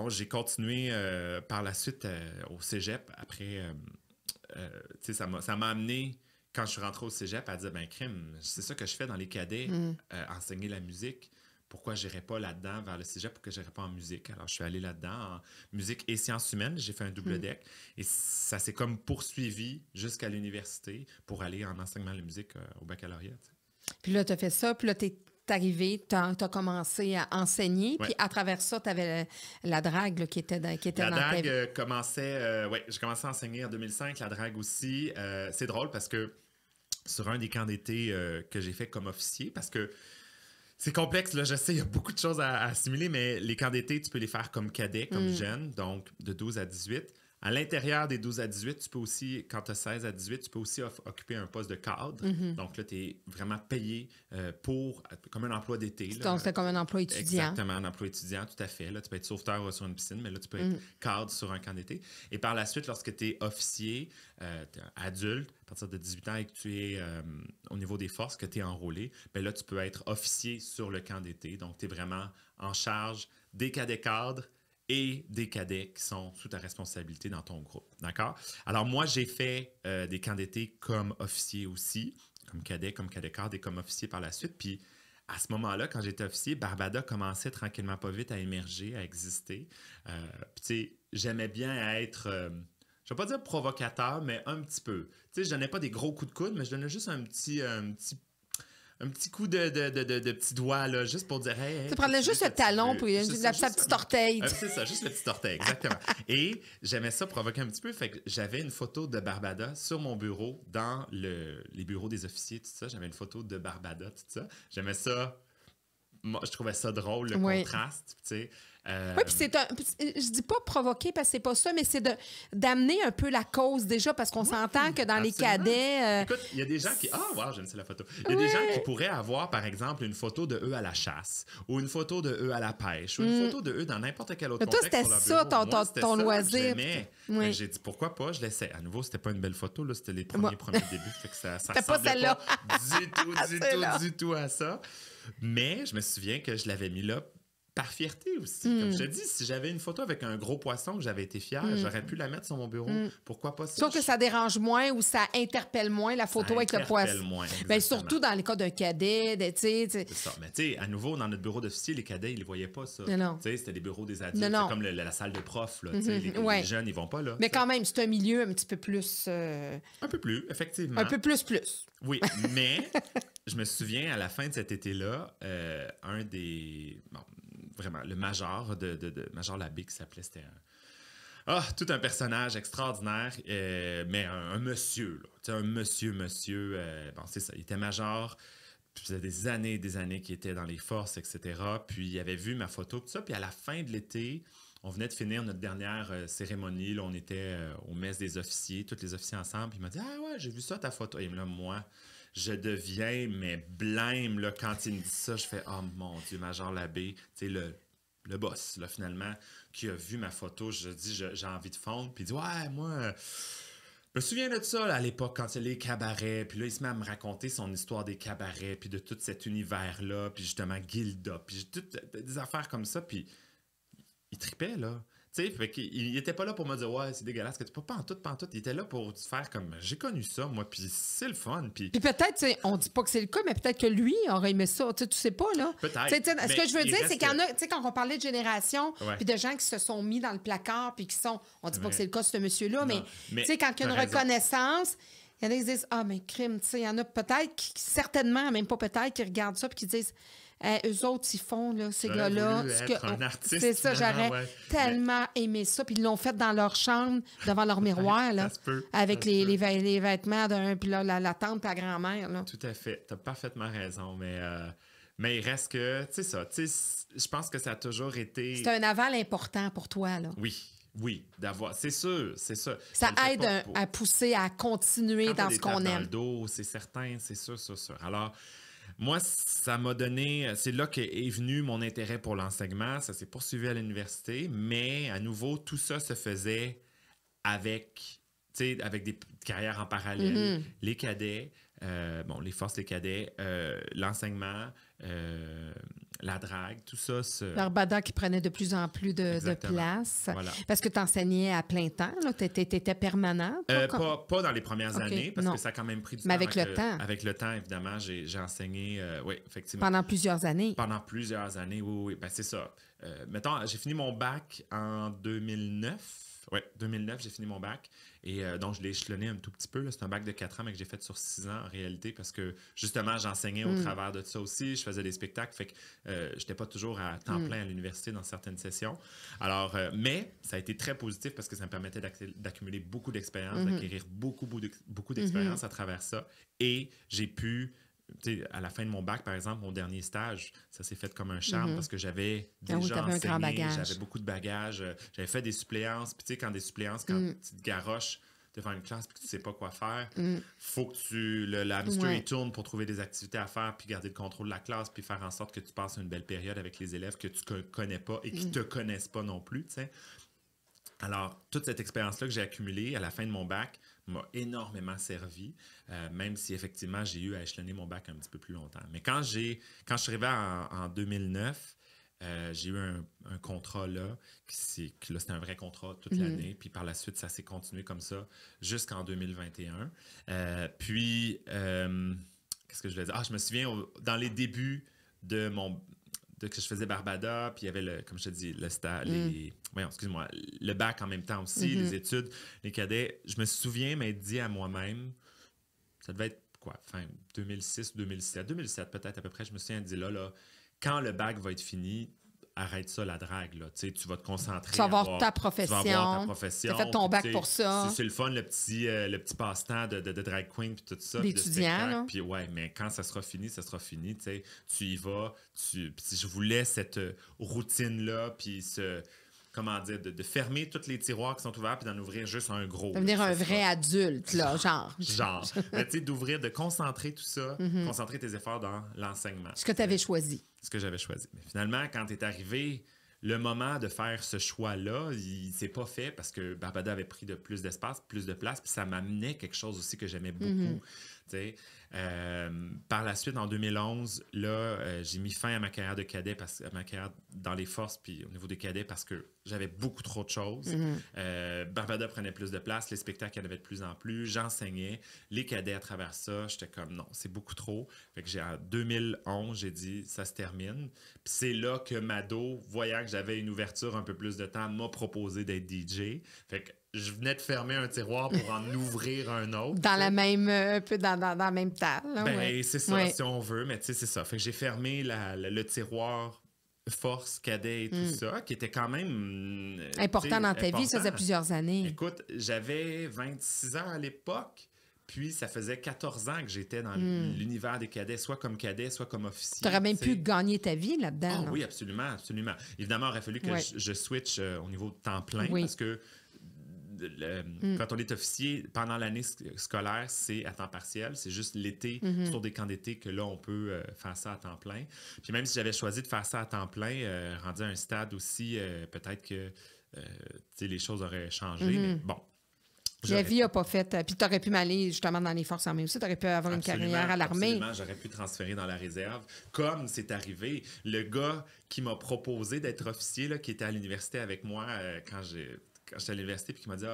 j'ai continué par la suite au cégep. Après, tu sais, ça m'a amené, quand je suis rentré au cégep, à dire, ben crime, c'est ça que je fais dans les cadets, enseigner la musique. Pourquoi je n'irais pas là-dedans vers le cégep? Pourquoi je n'irais pas en musique? Alors, je suis allé là-dedans en musique et sciences humaines. J'ai fait un double deck. Et ça s'est comme poursuivi jusqu'à l'université pour aller en enseignement de la musique au baccalauréat. T'sais. Puis là, tu as fait ça. Puis là, tu es arrivé, tu as commencé à enseigner. Puis à travers ça, tu avais la drague là, qui était dans la drague commençait... j'ai commencé à enseigner en 2005. La drague aussi. C'est drôle parce que sur un des camps d'été que j'ai fait comme officier, parce que c'est complexe, là, je sais, il y a beaucoup de choses à assimiler, mais les camps d'été, tu peux les faire comme cadet, comme jeune, donc de 12 à 18. À l'intérieur des 12 à 18, tu peux aussi, quand tu as 16 à 18, tu peux aussi occuper un poste de cadre. Donc là, tu es vraiment payé comme un emploi d'été. Donc, c'était comme un emploi étudiant. Exactement, un emploi étudiant, tout à fait. Là, tu peux être sauveteur sur une piscine, mais là, tu peux être cadre sur un camp d'été. Et par la suite, lorsque tu es officier, t'es adulte, à partir de 18 ans et que tu es au niveau des forces, que tu es enrôlé, bien là, tu peux être officier sur le camp d'été. Donc, tu es vraiment en charge des cadets cadres et des cadets qui sont sous ta responsabilité dans ton groupe. D'accord? Alors, moi, j'ai fait des camps d'été comme officier aussi, comme cadet cadre et comme officier par la suite. Puis, à ce moment-là, quand j'étais officier, Barbada commençait tranquillement pas vite à émerger, à exister. Puis, tu sais, j'aimais bien être... je ne vais pas dire provocateur, mais un petit peu. Tu sais, je donnais pas des gros coups de coude, mais je donnais juste un petit coup de petit doigt, là, juste pour dire « Hey, tu prenais juste le talon pour sa petite orteil. » C'est ça, juste le petit orteil, exactement. Et j'aimais ça provoquer un petit peu. Fait que j'avais une photo de Barbada sur mon bureau, dans les bureaux des officiers, tout ça. J'avais une photo de Barbada, tout ça. J'aimais ça. Moi, je trouvais ça drôle, le contraste, tu sais. Oui, puis je dis pas provoquer parce que c'est pas ça, mais c'est d'amener un peu la cause déjà, parce qu'on s'entend que dans les cadets... Écoute, il y a des gens qui... wow, j'aime ça la photo. Il y a des gens qui pourraient avoir, par exemple, une photo de eux à la chasse, ou une photo de eux à la pêche, ou une photo de eux dans n'importe quel autre contexte. Toi, c'était ça, ton loisir. J'ai dit, pourquoi pas, je laissais. À nouveau, c'était pas une belle photo, là, c'était les premiers débuts, fait que ça ressemblait pas celle-là. du tout à ça. Mais je me souviens que je l'avais mis là par fierté aussi. Comme je te dis, si j'avais une photo avec un gros poisson que j'avais été fier, j'aurais pu la mettre sur mon bureau. Pourquoi pas ça? Sauf que ça dérange moins ou ça interpelle moins la photo avec le poisson. Moins, bien, surtout dans les cas d'un cadet, tu sais. C'est ça. Mais tu sais, à nouveau, dans notre bureau d'officier, les cadets, ils ne voyaient pas ça. Non. Tu sais, c'était des bureaux des adultes. Non. C'est comme la salle de prof. Là, les jeunes, ils vont pas là. Mais quand même, c'est un milieu un petit peu plus... Un peu plus, effectivement. Un peu plus. Oui, mais je me souviens, à la fin de cet été-là, un des... Bon, vraiment, le major de Major Labbé qui s'appelait, c'était tout un personnage extraordinaire, mais un monsieur, là. Tu sais, un monsieur, bon, c'est ça, il était major, puis ça faisait des années qu'il était dans les forces, etc. Puis il avait vu ma photo, tout ça, puis à la fin de l'été, on venait de finir notre dernière cérémonie, là, on était au mess des officiers, tous les officiers ensemble, puis il m'a dit « Ah ouais, j'ai vu ça, ta photo. » Et là, moi... Je deviens, mais blême, là, quand il me dit ça. Je fais « Oh mon Dieu, Major Labbé, tu sais, le boss, là, finalement, qui a vu ma photo. » Je dis « J'ai envie de fondre. » Puis il dit « Ouais, moi, je me souviens de ça, là, à l'époque, quand il y a les cabarets. » Puis là, il se met à me raconter son histoire des cabarets, puis de tout cet univers-là, puis justement, Gilda, puis des affaires comme ça. Puis il tripait, là. Tu sais, fait qu'il était pas là pour me dire « Ouais, c'est dégueulasse que tu pas en tout. » Il était là pour faire comme « J'ai connu ça, moi, puis c'est le fun. » Puis peut-être, on dit pas que c'est le cas, mais peut-être que lui aurait aimé ça. Tu sais pas, là. Peut-être. Ce que je veux dire, c'est qu'il y en a, tu sais, quand on parlait de génération, Ouais. puis de gens qui se sont mis dans le placard, puis qui sont... On dit pas que c'est le cas de ce monsieur-là, mais mais tu sais, quand il y a une t'as raison. reconnaissance... Il y en a qui disent « Ah, mais crime, tu sais, il y en a peut-être, certainement, même pas peut-être, qui regardent ça puis qui disent eux autres, ils font, là, ces J'aurais gars-là. voulu être un artiste, C'est ça, finalement, j'aurais ouais. tellement aimé ça. Puis ils l'ont fait dans leur chambre, devant leur miroir, là, Ça se peut, avec ça se peut. les vêtements d'un, puis là, la tante, ta grand-mère. Là. Tout à fait. Tu as parfaitement raison. Mais il reste que, tu sais ça, tu sais, je pense que ça a toujours été... C'est un aval important pour toi, là. Oui, d'avoir. C'est sûr, c'est ça. Ça ne le fait aide pas pour- à pousser, à continuer Quand t'as dans des ce qu'on tapes dans aime. le dos, c'est certain, c'est sûr. Alors, moi, ça m'a donné... C'est là qu'est venu mon intérêt pour l'enseignement. Ça s'est poursuivi à l'université, mais à nouveau, tout ça se faisait avec des carrières en parallèle. Les cadets, les forces, les cadets, l'enseignement, la drague, tout ça. Barbada qui prenait de plus en plus de Exactement. place. Voilà. Parce que tu enseignais à plein temps, tu étais permanent. toi, Pas dans les premières OK, années, parce non. que ça a quand même pris du Mais temps. avec le temps. Avec le temps, évidemment, j'ai enseigné, oui, effectivement. Pendant plusieurs années. Pendant plusieurs années, oui. Ben, c'est ça. Mettons, j'ai fini mon bac en 2009. Oui, 2009, j'ai fini mon bac. Et donc, je l'ai échelonné un tout petit peu. C'est un bac de 4 ans, mais que j'ai fait sur 6 ans en réalité, parce que justement, j'enseignais au travers de ça aussi. Je faisais des spectacles. Fait que je n'étais pas toujours à temps plein à l'université dans certaines sessions. Alors, mais ça a été très positif parce que ça me permettait d'accumuler beaucoup d'expérience, d'acquérir beaucoup d'expérience à travers ça. Et j'ai pu... Tu sais, à la fin de mon bac, par exemple, mon dernier stage, ça s'est fait comme un charme parce que j'avais déjà t'avais un grand enseigné, bagage. j'avais beaucoup de bagages, j'avais fait des suppléances. Puis tu sais, quand tu te garoches devant une classe puis que tu sais pas quoi faire, faut que la hamster il tourne pour trouver des activités à faire puis garder le contrôle de la classe puis faire en sorte que tu passes une belle période avec les élèves que tu connais pas et qui te connaissent pas non plus, tu sais. Alors, toute cette expérience-là que j'ai accumulée à la fin de mon bac m'a énormément servi, même si effectivement j'ai eu à échelonner mon bac un petit peu plus longtemps. Mais quand je suis arrivé en 2009, j'ai eu un contrat là, là c'était un vrai contrat toute l'année, puis par la suite ça s'est continué comme ça jusqu'en 2021. Qu'est-ce que je voulais dire? Je me souviens dans les débuts de que je faisais Barbada, puis il y avait, comme je te dis, le bac en même temps aussi, les études, les cadets. Je me souviens m'être dit à moi-même, ça devait être quoi, fin 2006 ou 2007 peut-être à peu près, je me souviens dit là, quand le bac va être fini, arrête ça la drague, là. Tu sais, tu vas te concentrer. Tu vas avoir ta profession. Tu vas avoir ta profession. Tu as fait ton bac pour ça. C'est le fun, le petit passe-temps de drag queen puis tout ça. D'étudiant, là. Puis ouais, mais quand ça sera fini, tu sais. Tu y vas. Puis je voulais cette routine-là, puis comment dire, de fermer tous les tiroirs qui sont ouverts puis d'en ouvrir juste un gros. Devenir un vrai adulte, là, genre. Mais tu sais, d'ouvrir, de concentrer tout ça, concentrer tes efforts dans l'enseignement. Ce que tu avais choisi. Ce que j'avais choisi. Mais finalement, quand tu es arrivé le moment de faire ce choix-là, il s'est pas fait parce que Barbada avait pris de plus d'espace, plus de place, puis ça m'amenait quelque chose aussi que j'aimais beaucoup. Par la suite, en 2011, là, j'ai mis fin à ma carrière de cadet, à ma carrière dans les forces, puis au niveau des cadets, parce que j'avais beaucoup trop de choses. Barbada prenait plus de place, les spectacles, il y en avait de plus en plus, j'enseignais, les cadets à travers ça, j'étais comme non, c'est beaucoup trop. Fait que en 2011, j'ai dit, ça se termine. Puis c'est là que Mado, voyant que j'avais une ouverture un peu plus de temps, m'a proposé d'être DJ. Fait que je venais de fermer un tiroir pour en ouvrir un autre. Dans la même, un peu dans la même table. Là, ben, c'est ça, si on veut, mais tu sais, c'est ça. Fait que j'ai fermé le tiroir force, cadet et tout ça, qui était quand même... important dans ta vie, ça faisait plusieurs années. Écoute, j'avais 26 ans à l'époque, puis ça faisait 14 ans que j'étais dans l'univers des cadets, soit comme cadet, soit comme officier. Tu aurais même pu gagner ta vie là-dedans. Oh, oui, absolument, absolument. Évidemment, il aurait fallu que je switch au niveau de temps plein, parce que quand on est officier, pendant l'année scolaire, c'est à temps partiel. C'est juste l'été, sur des camps d'été, que là, on peut faire ça à temps plein. Puis même si j'avais choisi de faire ça à temps plein, rendu à un stade aussi, peut-être que les choses auraient changé. Mais bon. La vie n'a pas fait. Puis tu aurais pu m'aller justement dans les forces armées aussi. Tu aurais pu avoir une carrière à l'armée. Absolument, j'aurais pu transférer dans la réserve. Comme c'est arrivé, le gars qui m'a proposé d'être officier, là, qui était à l'université avec moi quand j'étais à l'université, puis qui m'a dit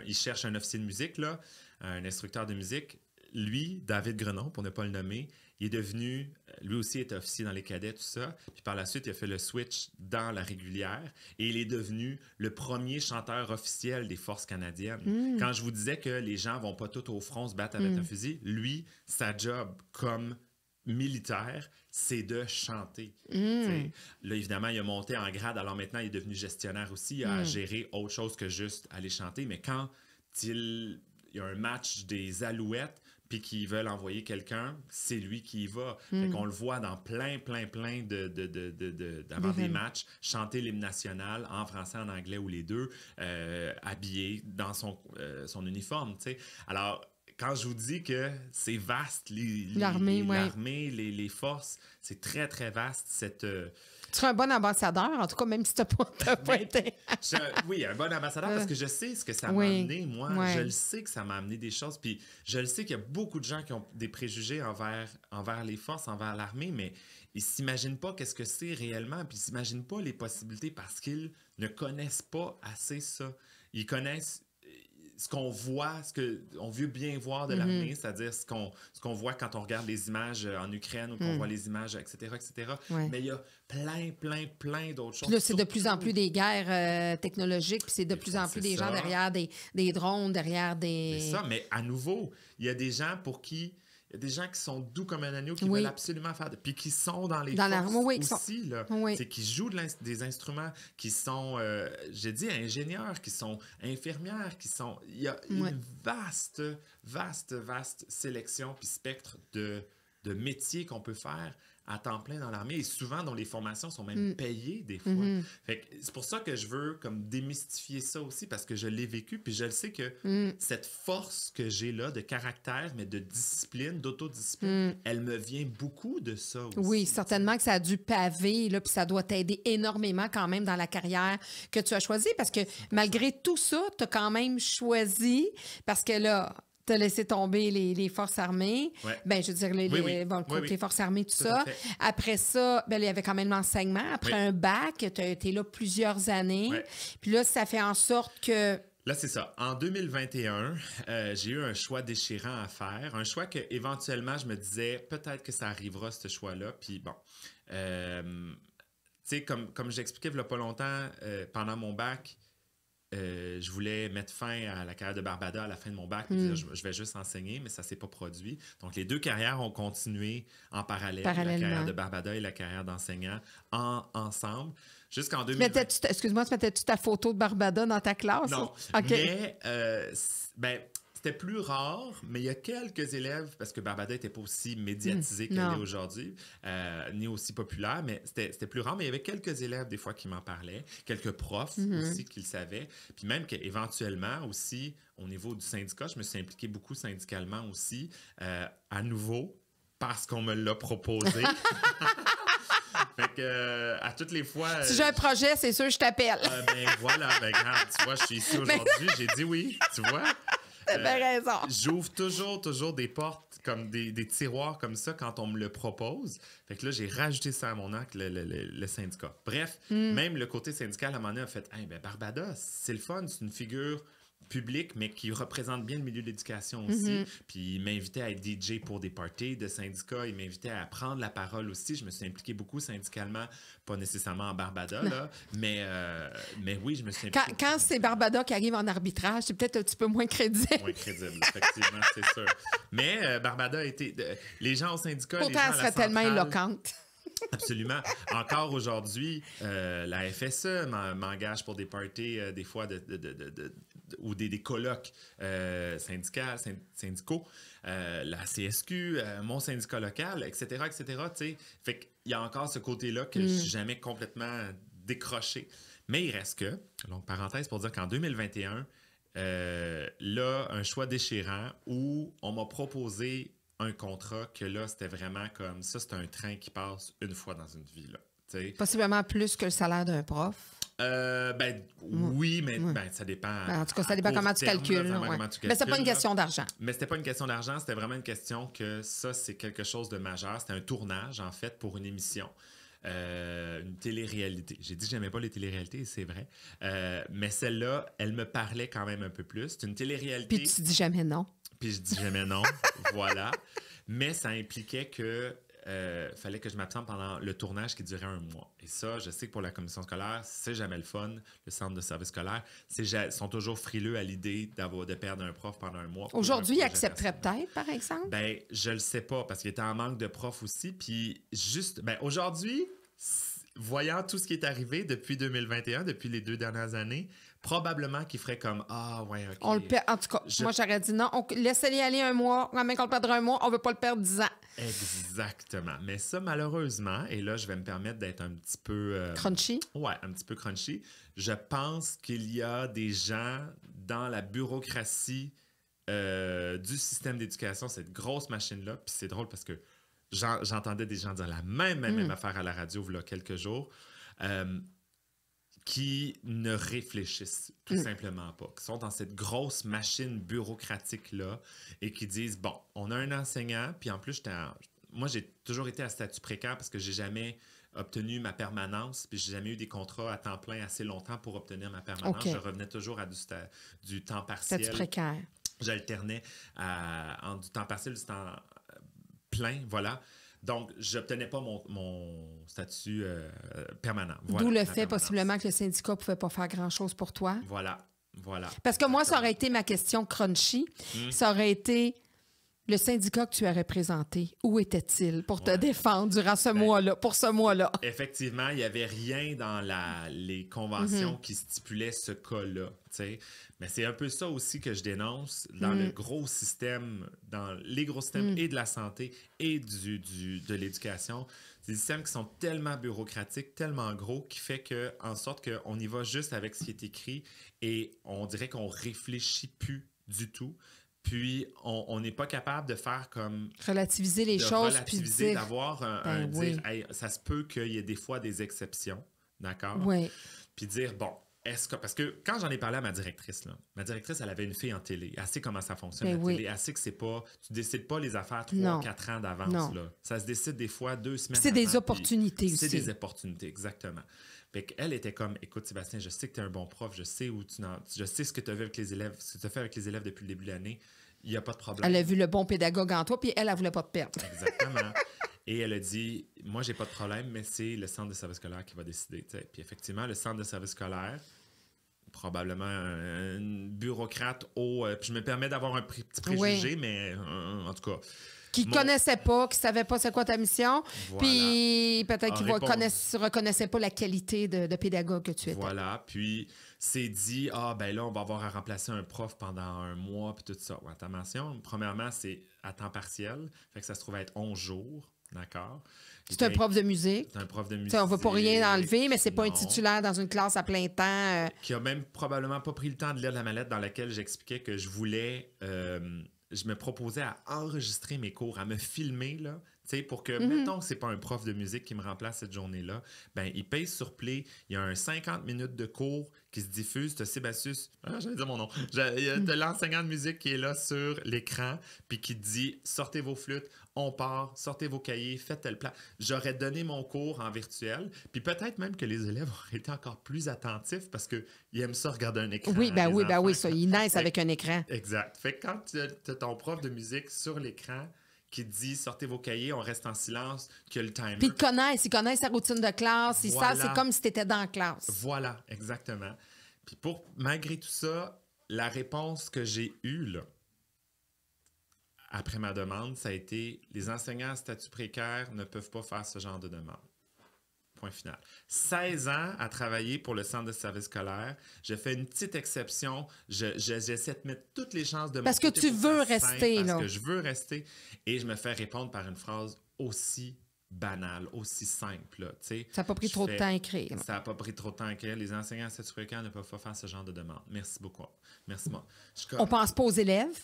il cherche un officier de musique, là, un instructeur de musique. Lui, David Grenon, pour ne pas le nommer, il est devenu, lui aussi était officier dans les cadets, tout ça. Puis par la suite, il a fait le switch dans la régulière et il est devenu le premier chanteur officiel des forces canadiennes. Quand je vous disais que les gens vont pas tous au front se battre avec un fusil, lui, sa job comme militaire, c'est de chanter. Là, évidemment, il a monté en grade. Alors maintenant, il est devenu gestionnaire aussi. Il a géré autre chose que juste aller chanter. Mais quand il y a un match des Alouettes puis qu'ils veulent envoyer quelqu'un, c'est lui qui y va. Fait qu'on le voit dans plein d'avant des matchs, chanter l'hymne national en français, en anglais ou les deux, habillé dans son uniforme. T'sais. Alors, quand je vous dis que c'est vaste, l'armée, les forces, c'est très, très vaste. Tu serais un bon ambassadeur, en tout cas, même si tu n'as pas été. Oui, un bon ambassadeur, parce que je sais ce que ça m'a amené, moi. Je le sais que ça m'a amené des choses. Puis je le sais qu'il y a beaucoup de gens qui ont des préjugés envers les forces, envers l'armée, mais ils ne s'imaginent pas qu'est-ce que c'est réellement, puis ils ne s'imaginent pas les possibilités parce qu'ils ne connaissent pas assez ça. Ils connaissent ce qu'on voit, ce qu'on veut bien voir de l'armée, c'est-à-dire ce qu'on voit quand on regarde les images en Ukraine ou qu'on voit les images, etc., etc. Mais il y a plein d'autres choses. Puis là, c'est de plus en plus des guerres technologiques, puis c'est de plus en plus des gens derrière des drones, derrière des... C'est ça, mais à nouveau, il y a des gens pour qui... Il y a des gens qui sont doux comme un agneau, qui veulent absolument faire... Puis qui sont dans les forces aussi, là. C'est qui jouent des instruments, qui sont, j'ai dit, ingénieurs, qui sont infirmières, qui sont... Il y a une vaste sélection puis spectre de métiers qu'on peut faire à temps plein dans l'armée et souvent dont les formations sont même payées des fois. Fait que c'est pour ça que je veux comme démystifier ça aussi parce que je l'ai vécu puis je le sais que cette force que j'ai là de caractère mais de discipline, d'autodiscipline, elle me vient beaucoup de ça aussi. Oui, certainement que ça a dû paver là puis ça doit t'aider énormément quand même dans la carrière que tu as choisie parce que malgré tout ça, tu as quand même choisi parce que là tu as laissé tomber les forces armées. Ben, je veux dire, les forces armées, tout ça. Après ça, ben, il y avait quand même l'enseignement. Après un bac, tu as été là plusieurs années. Puis là, ça fait en sorte que... Là, c'est ça. En 2021, j'ai eu un choix déchirant à faire. Un choix que éventuellement je me disais, peut-être que ça arrivera, ce choix-là. Puis bon, tu sais, comme j'expliquais il n'y a pas longtemps, pendant mon bac, je voulais mettre fin à la carrière de Barbada à la fin de mon bac, puis dire, je vais juste enseigner, mais ça ne s'est pas produit. Donc, les deux carrières ont continué en parallèle, la carrière de Barbada et la carrière d'enseignant ensemble, jusqu'en 2020. Excuse-moi, tu mettais-tu ta photo de Barbada dans ta classe? Non, mais c'était plus rare, mais il y a quelques élèves, parce que Barbada n'était pas aussi médiatisée qu'elle est aujourd'hui, ni aussi populaire, mais c'était plus rare, mais il y avait quelques élèves des fois qui m'en parlaient, quelques profs aussi qui le savaient, puis même qu'éventuellement aussi, au niveau du syndicat, je me suis impliqué beaucoup syndicalement aussi, à nouveau, parce qu'on me l'a proposé. Fait que, à toutes les fois... Si j'ai un projet, c'est sûr, je t'appelle. Ben voilà, ben regarde, tu vois, je suis ici aujourd'hui, j'ai dit oui, tu vois. T'as bien raison. J'ouvre toujours des portes, comme des tiroirs comme ça quand on me le propose. Fait que là, j'ai rajouté ça à mon acte, le syndicat. Bref, même le côté syndical, à un moment donné, a fait hey, ben Barbada, c'est le fun, c'est une figure publique, mais qui représente bien le milieu de l'éducation aussi. Puis il m'invitait à être DJ pour des parties de syndicats. Il m'invitait à prendre la parole aussi. Je me suis impliqué beaucoup syndicalement, pas nécessairement en Barbada, là, mais oui, je me suis impliqué. Quand c'est Barbada qui arrive en arbitrage, c'est peut-être un petit peu moins crédible. Moins crédible, effectivement, c'est sûr. Mais Barbada a été... les gens au syndicat, Pourtant, les gens elle à la serait tellement centrale, éloquente. Absolument. Encore aujourd'hui, la FSE m'engage pour des parties, des fois, ou des colloques syndicaux, la CSQ, mon syndicat local, etc., etc. T'sais. Fait qu'il y a encore ce côté-là que je ne suis jamais complètement décroché. Mais il reste que, donc parenthèse pour dire qu'en 2021, là, un choix déchirant où on m'a proposé un contrat que là, c'était vraiment comme ça, c'est un train qui passe une fois dans une vie, là. T'sais. Possiblement plus que le salaire d'un prof. Oui, mais ben, ça dépend. En tout cas, ça dépend comment tu calcules. Mais c'est pas une question d'argent. Mais c'était pas une question d'argent, c'était vraiment une question que ça, c'est quelque chose de majeur. C'était un tournage, en fait, pour une émission. Une télé-réalité. J'ai dit que j'aimais pas les télé-réalités, et c'est vrai. Mais celle-là, elle me parlait quand même un peu plus. C'est une télé-réalité. Puis tu dis jamais non. Puis je dis jamais non, voilà. Mais ça impliquait que fallait que je m'absente pendant le tournage qui durait 1 mois. Et ça, je sais que pour la commission scolaire, c'est jamais le fun. Le centre de service scolaire, sont toujours frileux à l'idée de perdre un prof pendant 1 mois. Aujourd'hui, il accepterait peut-être, par exemple? Ben, je le sais pas, parce qu'il était en manque de profs aussi. Puis juste, ben, aujourd'hui, voyant tout ce qui est arrivé depuis 2021, depuis les 2 dernières années, probablement qu'il ferait comme ah ouais, ok. On le perd. En tout cas, moi j'aurais dit non. Laissez-les aller 1 mois. Même qu'on le perdra 1 mois, on veut pas le perdre 10 ans. Exactement. Mais ça, malheureusement, et là, je vais me permettre d'être un petit peu crunchy. Ouais, un petit peu crunchy. Je pense qu'il y a des gens dans la bureaucratie du système d'éducation, cette grosse machine-là. Puis c'est drôle parce que j'entendais des gens dire la même affaire à la radio il y a quelques jours. Qui ne réfléchissent tout simplement pas, qui sont dans cette grosse machine bureaucratique-là et qui disent, bon, on a un enseignant, puis en plus, moi, j'ai toujours été à statut précaire parce que j'ai jamais obtenu ma permanence, puis j'ai jamais eu des contrats à temps plein assez longtemps pour obtenir ma permanence. Okay. Je revenais toujours à du temps partiel. Statut précaire. J'alternais entre du temps partiel, du temps plein, voilà. Donc, je n'obtenais pas mon statut permanent. Voilà, d'où le fait possiblement que le syndicat ne pouvait pas faire grand-chose pour toi. Voilà. Parce que moi, ça aurait été ma question crunchy. Ça aurait été le syndicat que tu as représenté. Où était-il pour te défendre durant ce mois-là, pour ce mois-là? Effectivement, il n'y avait rien dans les conventions qui stipulaient ce cas-là. T'sais. Mais c'est un peu ça aussi que je dénonce dans le gros système, dans les gros systèmes et de la santé et de l'éducation. C'est des systèmes qui sont tellement bureaucratiques, tellement gros, qui fait en sorte qu'on y va juste avec ce qui est écrit et on dirait qu'on réfléchit plus du tout. Puis, on n'est pas capable de faire comme... relativiser les choses, puis dire... d'avoir dire, hey, ça se peut qu'il y ait des fois des exceptions, d'accord? Oui. Puis dire, bon, parce que quand j'en ai parlé à ma directrice, elle avait une fille en télé. Elle sait comment ça fonctionne, la télé. Elle sait que c'est pas... Tu décides pas les affaires 3-4 ans d'avance, là. Ça se décide des fois 2 semaines c'est des opportunités aussi. C'est des opportunités, exactement. Fait qu'elle était comme, écoute Sébastien, je sais que tu es un bon prof, je sais je sais ce que tu as fait avec les élèves, ce que tu as fait avec les élèves depuis le début de l'année. Il n'y a pas de problème. Elle a vu le bon pédagogue en toi, puis elle voulait pas te perdre. Exactement. Et elle a dit, moi, j'ai pas de problème, mais c'est le centre de service scolaire qui va décider. T'sais. Puis effectivement, le centre de service scolaire, probablement un bureaucrate puis je me permets d'avoir un petit préjugé, mais en tout cas... Qui ne connaissait pas, qui ne savait pas c'est quoi ta mission, puis peut-être qu'il ne reconnaissait pas la qualité de pédagogue que tu étais. Voilà, puis c'est dit, ben là, on va avoir à remplacer un prof pendant 1 mois, puis tout ça. Ouais, ta mention, premièrement, c'est à temps partiel, fait que ça se trouve à être 11 jours, d'accord? C'est un prof de musique. C'est un prof de musique. T'sais, on ne veut pas rien enlever, mais c'est pas un titulaire dans une classe à plein temps. Qui a même probablement pas pris le temps de lire la mallette dans laquelle j'expliquais que je voulais... je me proposais à enregistrer mes cours, à me filmer là, Tu sais, pour que, mettons que c'est pas un prof de musique qui me remplace cette journée-là, ben il paye sur Play, il y a un 50 minutes de cours qui se diffuse, t'as Sébastien, j'allais dire mon nom, t'as l'enseignant de musique qui est là sur l'écran, puis qui dit, sortez vos flûtes, on part, sortez vos cahiers, faites tel plat. J'aurais donné mon cours en virtuel, puis peut-être même que les élèves auraient été encore plus attentifs parce qu'ils aiment ça regarder un écran. Oui, ça, ils naissent avec un écran. Exact. Fait que quand tu as ton prof de musique sur l'écran qui dit sortez vos cahiers, on reste en silence, qu'il y a le timer. Puis ils connaissent sa routine de classe, ils savent, c'est comme si tu étais dans la classe. Voilà, exactement. Puis malgré tout ça, la réponse que j'ai eue, là, après ma demande, ça a été les enseignants à statut précaire ne peuvent pas faire ce genre de demande. Point final. 16 ans à travailler pour le centre de service scolaire. J'ai fait une petite exception. J'essaie de mettre toutes les chances de mon côté. Parce que tu veux rester, là. Parce que je veux rester. Et je me fais répondre par une phrase aussi banale, aussi simple. Là, ça n'a pas pris trop de temps à écrire. Ça n'a pas pris trop de temps à écrire. Les enseignants à statut précaire ne peuvent pas faire ce genre de demande. Merci beaucoup. Merci beaucoup. On pense pas aux élèves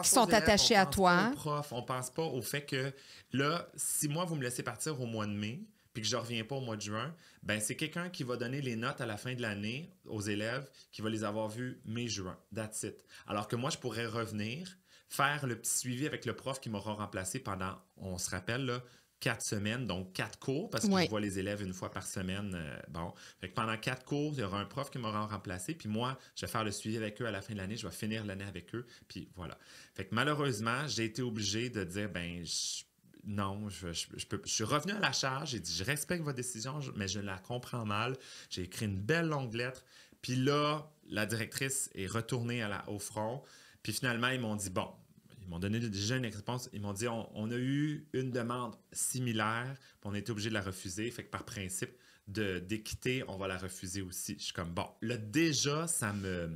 qui sont attachés à toi. On pense pas aux profs. On pense pas au fait que, là, si moi, vous me laissez partir au mois de mai, puis que je ne reviens pas au mois de juin, ben c'est quelqu'un qui va donner les notes à la fin de l'année aux élèves qui va les avoir vus mai-juin. That's it. Alors que moi, je pourrais revenir, faire le petit suivi avec le prof qui m'aura remplacé pendant, on se rappelle, là, 4 semaines, donc 4 cours, parce que je vois les élèves une fois par semaine. Fait que pendant 4 cours, il y aura un prof qui m'aura remplacé, puis moi, je vais faire le suivi avec eux à la fin de l'année, je vais finir l'année avec eux, puis voilà. Fait que malheureusement, j'ai été obligé de dire, non, je suis revenu à la charge. J'ai dit, je respecte votre décision, mais je la comprends mal. J'ai écrit une belle longue lettre. Puis là, la directrice est retournée au front. Puis finalement, ils m'ont dit, bon, ils m'ont donné déjà une réponse. Ils m'ont dit, on a eu une demande similaire, puis on a été obligé de la refuser. Fait que par principe d'équité, on va la refuser aussi. Je suis comme, bon, là, déjà, ça me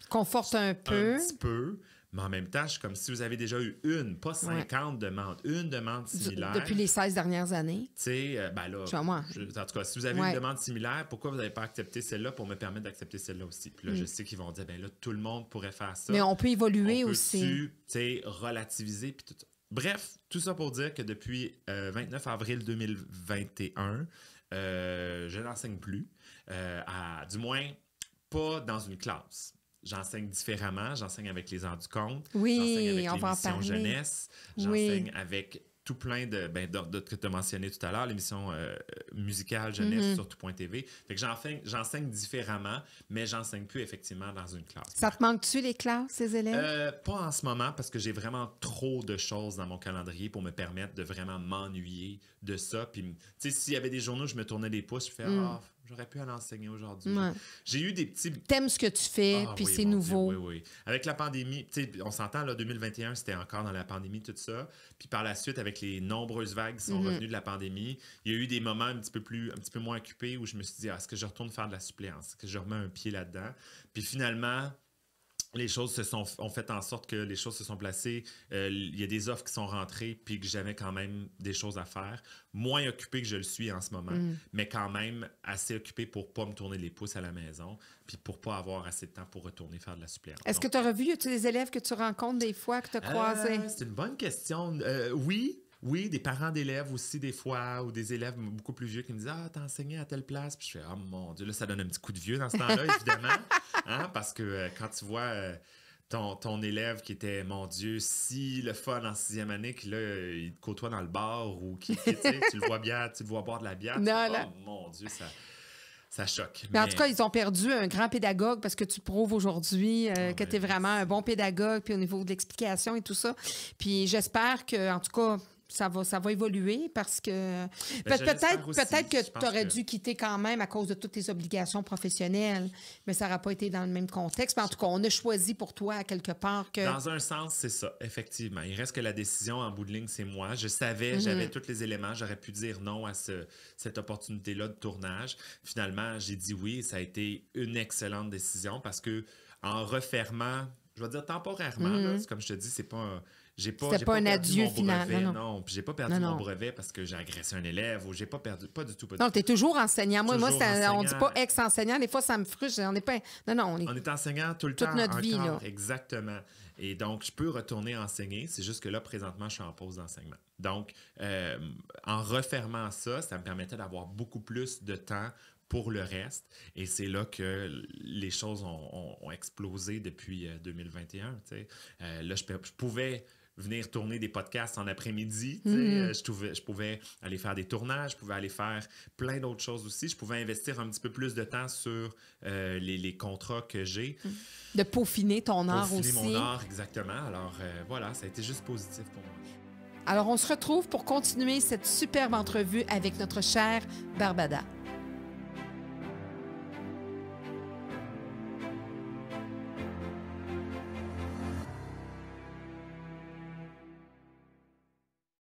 conforte un peu. Un petit peu. Mais en même temps, je suis comme si vous avez déjà eu pas 50 demandes, une demande similaire. Depuis les 16 dernières années. Tu sais, ben là, en tout cas, si vous avez une demande similaire, pourquoi vous n'avez pas accepté celle-là pour me permettre d'accepter celle-là aussi? Puis là, je sais qu'ils vont dire, ben là, tout le monde pourrait faire ça. Mais on peut évoluer aussi. Tu sais, relativiser, puis tout ça. Bref, tout ça pour dire que depuis 29 avril 2021, je n'enseigne plus, du moins pas dans une classe. J'enseigne différemment. J'enseigne avec les Heures du Compte. Oui, j'enseigne avec on va en parler. jeunesse. J'enseigne avec tout plein de que tu as mentionné tout à l'heure, l'émission musicale jeunesse sur tout.tv. Fait que j'enseigne différemment, mais j'enseigne plus effectivement dans une classe. Ça te manque-tu les classes, ces élèves? Pas en ce moment, parce que j'ai vraiment trop de choses dans mon calendrier pour me permettre de vraiment m'ennuyer de ça. Puis, tu sais, s'il y avait des journaux où je me tournais les pouces, je fais j'aurais pu aller enseigner aujourd'hui. Ouais. J'ai eu des petits... T'aimes ce que tu fais, puis c'est nouveau. Dieu, oui. Avec la pandémie, tu sais, on s'entend, là, 2021, c'était encore dans la pandémie, tout ça. Puis par la suite, avec les nombreuses vagues qui sont revenues de la pandémie, il y a eu des moments un petit peu moins occupés où je me suis dit, est-ce que je retourne faire de la suppléance? Est-ce que je remets un pied là-dedans? Puis finalement... les choses ont fait en sorte que les choses se sont placées. Il y a des offres qui sont rentrées, puis que j'avais quand même des choses à faire. Moins occupé que je le suis en ce moment, mais quand même assez occupé pour ne pas me tourner les pouces à la maison, puis pour ne pas avoir assez de temps pour retourner faire de la suppléance. Est-ce que tu as revu, as-tu des élèves que tu rencontres des fois, que tu as croisés? C'est une bonne question. Oui, des parents d'élèves aussi des fois, ou des élèves beaucoup plus vieux qui me disent « Ah, t'as enseigné à telle place. » Puis je fais « Oh mon Dieu, là, ça donne un petit coup de vieux dans ce temps-là, évidemment. Hein? Parce que quand tu vois ton élève qui était, mon Dieu, si le fun en 6e année, qu'il il te côtoie dans le bar ou tu le vois boire de la bière. Oh mon Dieu, ça choque. Mais en tout cas, ils ont perdu un grand pédagogue parce que tu prouves aujourd'hui que tu es vraiment un bon pédagogue, puis au niveau de l'explication et tout ça. Puis j'espère que, en tout cas, ça va évoluer parce que peut-être que tu aurais dû quitter quand même à cause de toutes tes obligations professionnelles, mais ça n'aurait pas été dans le même contexte. Mais en tout cas, on a choisi pour toi, quelque part, que... Dans un sens, c'est ça, effectivement. Il reste que la décision, en bout de ligne, c'est moi. Je savais, j'avais tous les éléments. J'aurais pu dire non à cette opportunité-là de tournage. Finalement, j'ai dit oui. Ça a été une excellente décision parce que en refermant, je vais dire temporairement, là, comme je te dis, c'est pas... C'était pas un adieu final. Non, puis j'ai pas perdu mon brevet parce que j'ai agressé un élève ou j'ai pas perdu, pas du tout. Non, t'es toujours enseignant. Moi, on dit pas ex-enseignant. Des fois, ça me frustre. On est enseignant tout le temps. On est enseignant tout le temps. Toute notre vie, là. Exactement. Et donc, je peux retourner enseigner. C'est juste que là, présentement, je suis en pause d'enseignement. Donc, en refermant ça, ça me permettait d'avoir beaucoup plus de temps pour le reste. Et c'est là que les choses ont explosé depuis 2021. Là, je pouvais venir tourner des podcasts en après-midi. Je pouvais aller faire des tournages, je pouvais aller faire plein d'autres choses aussi. Je pouvais investir un petit peu plus de temps sur les contrats que j'ai. De peaufiner ton art aussi. Peaufiner mon art, exactement. Alors voilà, ça a été juste positif pour moi. Alors, on se retrouve pour continuer cette superbe entrevue avec notre chère Barbada.